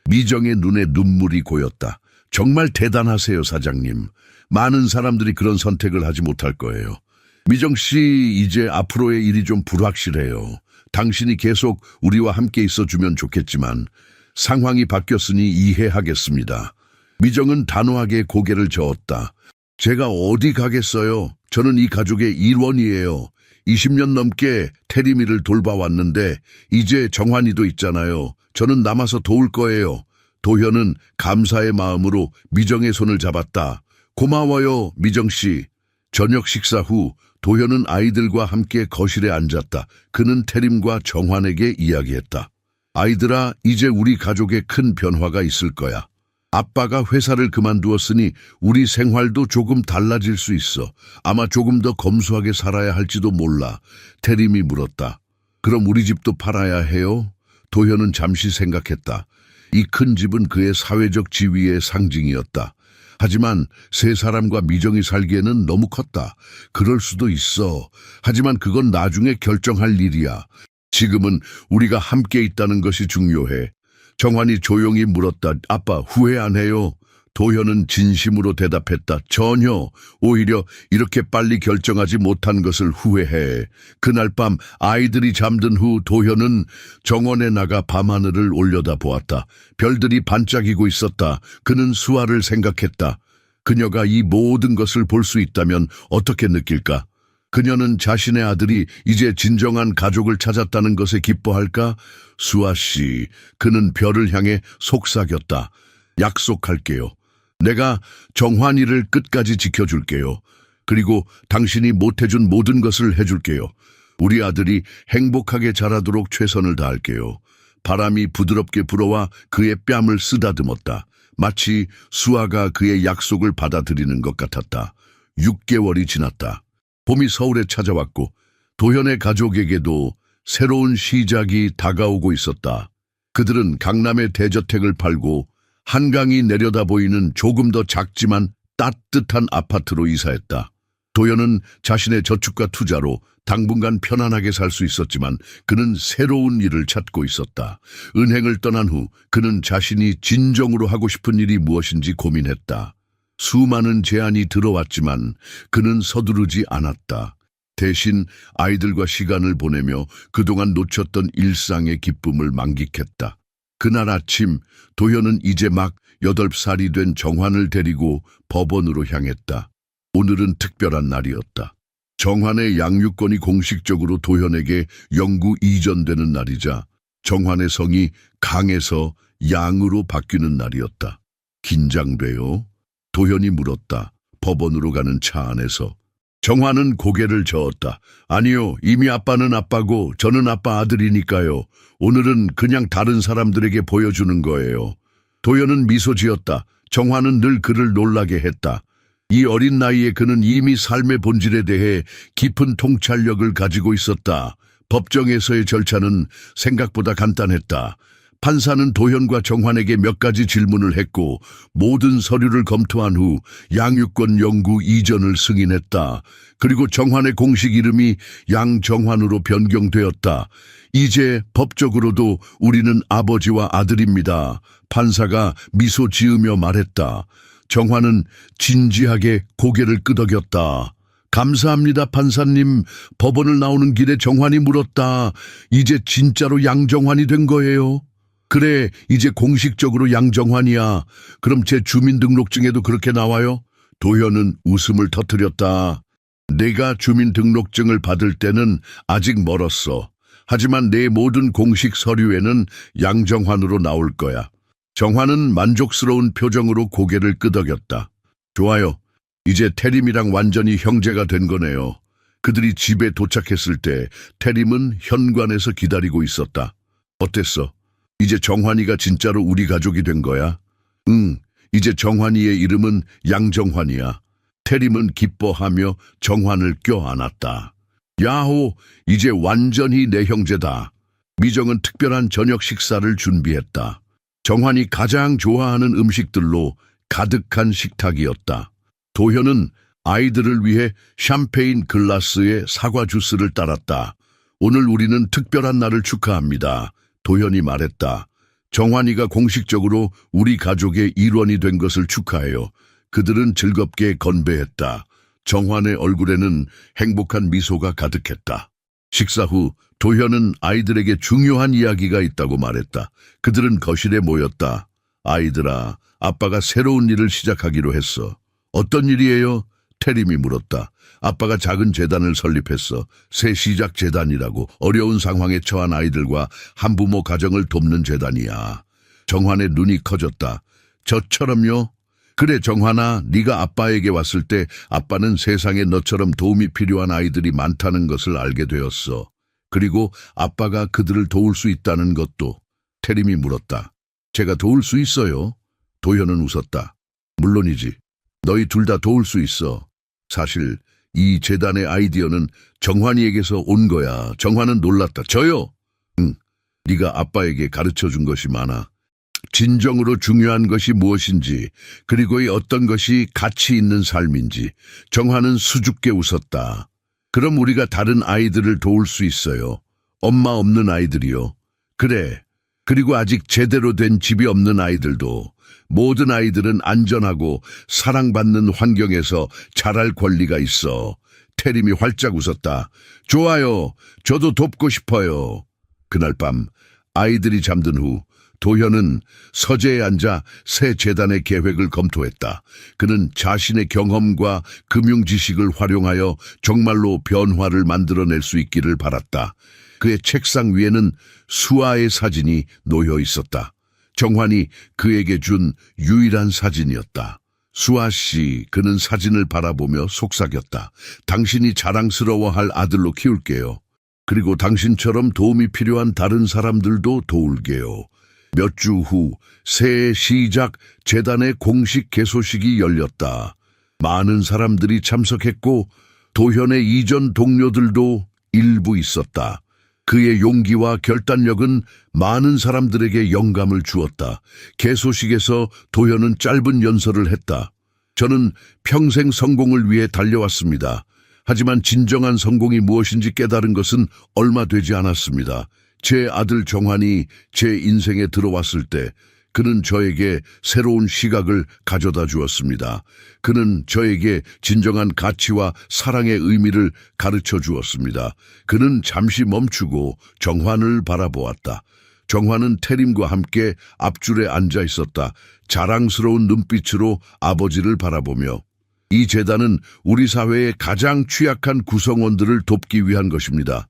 미정의 눈에 눈물이 고였다. 정말 대단하세요, 사장님. 많은 사람들이 그런 선택을 하지 못할 거예요. 미정 씨, 이제 앞으로의 일이 좀 불확실해요. 당신이 계속 우리와 함께 있어주면 좋겠지만 상황이 바뀌었으니 이해하겠습니다. 미정은 단호하게 고개를 저었다. 제가 어디 가겠어요? 저는 이 가족의 일원이에요. 20년 넘게 태림이를 돌봐왔는데 이제 정환이도 있잖아요. 저는 남아서 도울 거예요. 도현은 감사의 마음으로 미정의 손을 잡았다. 고마워요, 미정 씨. 저녁 식사 후 도현은 아이들과 함께 거실에 앉았다. 그는 태림과 정환에게 이야기했다. 아이들아, 이제 우리 가족에 큰 변화가 있을 거야. 아빠가 회사를 그만두었으니 우리 생활도 조금 달라질 수 있어. 아마 조금 더 검소하게 살아야 할지도 몰라. 태림이 물었다. 그럼 우리 집도 팔아야 해요? 도현은 잠시 생각했다. 이 큰 집은 그의 사회적 지위의 상징이었다. 하지만 세 사람과 미정이 살기에는 너무 컸다. 그럴 수도 있어. 하지만 그건 나중에 결정할 일이야. 지금은 우리가 함께 있다는 것이 중요해. 정환이 조용히 물었다. 아빠, 후회 안 해요? 도현은 진심으로 대답했다. 전혀. 오히려 이렇게 빨리 결정하지 못한 것을 후회해. 그날 밤 아이들이 잠든 후 도현은 정원에 나가 밤하늘을 올려다보았다. 별들이 반짝이고 있었다. 그는 수아를 생각했다. 그녀가 이 모든 것을 볼 수 있다면 어떻게 느낄까? 그녀는 자신의 아들이 이제 진정한 가족을 찾았다는 것에 기뻐할까? 수아 씨, 그는 별을 향해 속삭였다. 약속할게요. 내가 정환이를 끝까지 지켜줄게요. 그리고 당신이 못해준 모든 것을 해줄게요. 우리 아들이 행복하게 자라도록 최선을 다할게요. 바람이 부드럽게 불어와 그의 뺨을 쓰다듬었다. 마치 수아가 그의 약속을 받아들이는 것 같았다. 6개월이 지났다. 봄이 서울에 찾아왔고 도현의 가족에게도 새로운 시작이 다가오고 있었다. 그들은 강남의 대저택을 팔고 한강이 내려다 보이는 조금 더 작지만 따뜻한 아파트로 이사했다. 도현은 자신의 저축과 투자로 당분간 편안하게 살 수 있었지만 그는 새로운 일을 찾고 있었다. 은행을 떠난 후 그는 자신이 진정으로 하고 싶은 일이 무엇인지 고민했다. 수많은 제안이 들어왔지만 그는 서두르지 않았다. 대신 아이들과 시간을 보내며 그동안 놓쳤던 일상의 기쁨을 만끽했다. 그날 아침 도현은 이제 막 8살이 된 정환을 데리고 법원으로 향했다. 오늘은 특별한 날이었다. 정환의 양육권이 공식적으로 도현에게 영구 이전되는 날이자 정환의 성이 강에서 양으로 바뀌는 날이었다. 긴장돼요? 도현이 물었다. 법원으로 가는 차 안에서. 정환은 고개를 저었다. 아니요, 이미 아빠는 아빠고 저는 아빠 아들이니까요. 오늘은 그냥 다른 사람들에게 보여주는 거예요. 도현은 미소 지었다. 정환은 늘 그를 놀라게 했다. 이 어린 나이에 그는 이미 삶의 본질에 대해 깊은 통찰력을 가지고 있었다. 법정에서의 절차는 생각보다 간단했다. 판사는 도현과 정환에게 몇 가지 질문을 했고 모든 서류를 검토한 후 양육권 영구 이전을 승인했다. 그리고 정환의 공식 이름이 양정환으로 변경되었다. 이제 법적으로도 우리는 아버지와 아들입니다. 판사가 미소 지으며 말했다. 정환은 진지하게 고개를 끄덕였다. 감사합니다, 판사님. 법원을 나오는 길에 정환이 물었다. 이제 진짜로 양정환이 된 거예요? 그래, 이제 공식적으로 양정환이야. 그럼 제 주민등록증에도 그렇게 나와요? 도현은 웃음을 터뜨렸다. 내가 주민등록증을 받을 때는 아직 멀었어. 하지만 내 모든 공식 서류에는 양정환으로 나올 거야. 정환은 만족스러운 표정으로 고개를 끄덕였다. 좋아요. 이제 태림이랑 완전히 형제가 된 거네요. 그들이 집에 도착했을 때 태림은 현관에서 기다리고 있었다. 어땠어? 이제 정환이가 진짜로 우리 가족이 된 거야? 응, 이제 정환이의 이름은 양정환이야. 태림은 기뻐하며 정환을 껴안았다. 야호, 이제 완전히 내 형제다. 미정은 특별한 저녁 식사를 준비했다. 정환이 가장 좋아하는 음식들로 가득한 식탁이었다. 도현은 아이들을 위해 샴페인 글라스에 사과 주스를 따랐다. 오늘 우리는 특별한 날을 축하합니다. 도현이 말했다. 정환이가 공식적으로 우리 가족의 일원이 된 것을 축하해요. 그들은 즐겁게 건배했다. 정환의 얼굴에는 행복한 미소가 가득했다. 식사 후 도현은 아이들에게 중요한 이야기가 있다고 말했다. 그들은 거실에 모였다. 아이들아, 아빠가 새로운 일을 시작하기로 했어. 어떤 일이에요? 태림이 물었다. 아빠가 작은 재단을 설립했어. 새 시작 재단이라고. 어려운 상황에 처한 아이들과 한부모 가정을 돕는 재단이야. 정환의 눈이 커졌다. 저처럼요? 그래, 정환아, 네가 아빠에게 왔을 때 아빠는 세상에 너처럼 도움이 필요한 아이들이 많다는 것을 알게 되었어. 그리고 아빠가 그들을 도울 수 있다는 것도. 태림이 물었다. 제가 도울 수 있어요? 도현은 웃었다. 물론이지. 너희 둘 다 도울 수 있어. 사실 이 재단의 아이디어는 정환이에게서 온 거야. 정환은 놀랐다. 저요? 응. 네가 아빠에게 가르쳐준 것이 많아. 진정으로 중요한 것이 무엇인지, 그리고 이 어떤 것이 가치 있는 삶인지. 정환은 수줍게 웃었다. 그럼 우리가 다른 아이들을 도울 수 있어요. 엄마 없는 아이들이요. 그래. 그리고 아직 제대로 된 집이 없는 아이들도. 모든 아이들은 안전하고 사랑받는 환경에서 자랄 권리가 있어. 태림이 활짝 웃었다. 좋아요. 저도 돕고 싶어요. 그날 밤 아이들이 잠든 후 도현은 서재에 앉아 새 재단의 계획을 검토했다. 그는 자신의 경험과 금융 지식을 활용하여 정말로 변화를 만들어낼 수 있기를 바랐다. 그의 책상 위에는 수아의 사진이 놓여 있었다. 정환이 그에게 준 유일한 사진이었다. 수아 씨, 그는 사진을 바라보며 속삭였다. 당신이 자랑스러워할 아들로 키울게요. 그리고 당신처럼 도움이 필요한 다른 사람들도 도울게요. 몇 주 후 새해 시작 재단의 공식 개소식이 열렸다. 많은 사람들이 참석했고 도현의 이전 동료들도 일부 있었다. 그의 용기와 결단력은 많은 사람들에게 영감을 주었다. 개소식에서 도현은 짧은 연설을 했다. 저는 평생 성공을 위해 달려왔습니다. 하지만 진정한 성공이 무엇인지 깨달은 것은 얼마 되지 않았습니다. 제 아들 정환이 제 인생에 들어왔을 때 그는 저에게 새로운 시각을 가져다 주었습니다. 그는 저에게 진정한 가치와 사랑의 의미를 가르쳐 주었습니다. 그는 잠시 멈추고 정환을 바라보았다. 정환은 태림과 함께 앞줄에 앉아 있었다. 자랑스러운 눈빛으로 아버지를 바라보며 이 재단은 우리 사회의 가장 취약한 구성원들을 돕기 위한 것입니다.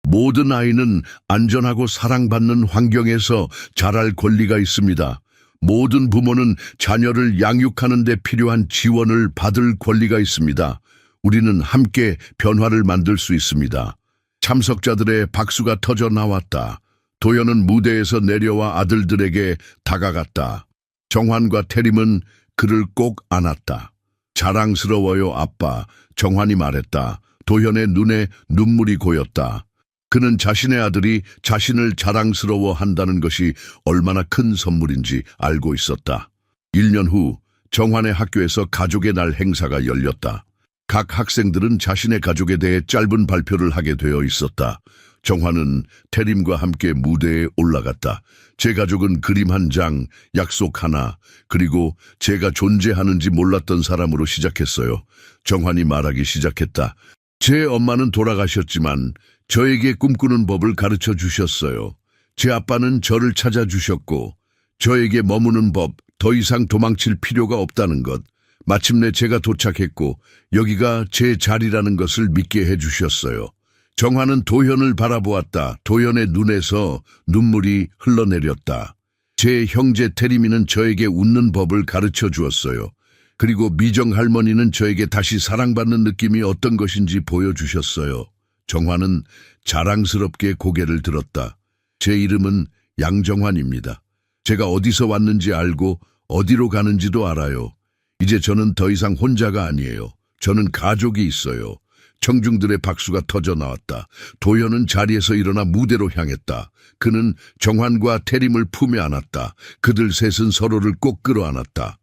모든 아이는 안전하고 사랑받는 환경에서 자랄 권리가 있습니다. 모든 부모는 자녀를 양육하는 데 필요한 지원을 받을 권리가 있습니다. 우리는 함께 변화를 만들 수 있습니다. 참석자들의 박수가 터져 나왔다. 도현은 무대에서 내려와 아들들에게 다가갔다. 정환과 태림은 그를 꼭 안았다. 자랑스러워요, 아빠. 정환이 말했다. 도현의 눈에 눈물이 고였다. 그는 자신의 아들이 자신을 자랑스러워한다는 것이 얼마나 큰 선물인지 알고 있었다. 1년 후 정환의 학교에서 가족의 날 행사가 열렸다. 각 학생들은 자신의 가족에 대해 짧은 발표를 하게 되어 있었다. 정환은 태림과 함께 무대에 올라갔다. 제 가족은 그림 한 장, 약속 하나, 그리고 제가 존재하는지 몰랐던 사람으로 시작했어요. 정환이 말하기 시작했다. 제 엄마는 돌아가셨지만 저에게 꿈꾸는 법을 가르쳐 주셨어요. 제 아빠는 저를 찾아주셨고 저에게 머무는 법, 더 이상 도망칠 필요가 없다는 것. 마침내 제가 도착했고 여기가 제 자리라는 것을 믿게 해주셨어요. 정환은 도현을 바라보았다. 도현의 눈에서 눈물이 흘러내렸다. 제 형제 태림이는 저에게 웃는 법을 가르쳐 주었어요. 그리고 미정 할머니는 저에게 다시 사랑받는 느낌이 어떤 것인지 보여주셨어요. 정환은 자랑스럽게 고개를 들었다. 제 이름은 양정환입니다. 제가 어디서 왔는지 알고 어디로 가는지도 알아요. 이제 저는 더 이상 혼자가 아니에요. 저는 가족이 있어요. 청중들의 박수가 터져 나왔다. 도현은 자리에서 일어나 무대로 향했다. 그는 정환과 태림을 품에 안았다. 그들 셋은 서로를 꼭 끌어안았다.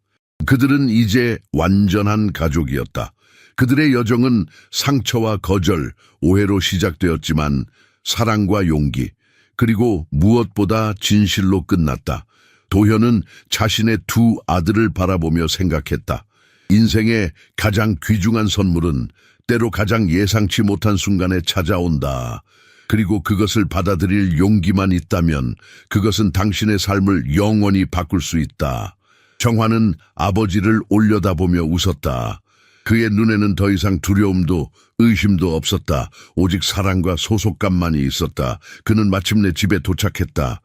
그들은 이제 완전한 가족이었다. 그들의 여정은 상처와 거절, 오해로 시작되었지만 사랑과 용기, 그리고 무엇보다 진실로 끝났다. 도현은 자신의 두 아들을 바라보며 생각했다. 인생의 가장 귀중한 선물은 때로 가장 예상치 못한 순간에 찾아온다. 그리고 그것을 받아들일 용기만 있다면 그것은 당신의 삶을 영원히 바꿀 수 있다. 정환은 아버지를 올려다보며 웃었다. 그의 눈에는 더 이상 두려움도 의심도 없었다. 오직 사랑과 소속감만이 있었다. 그는 마침내 집에 도착했다.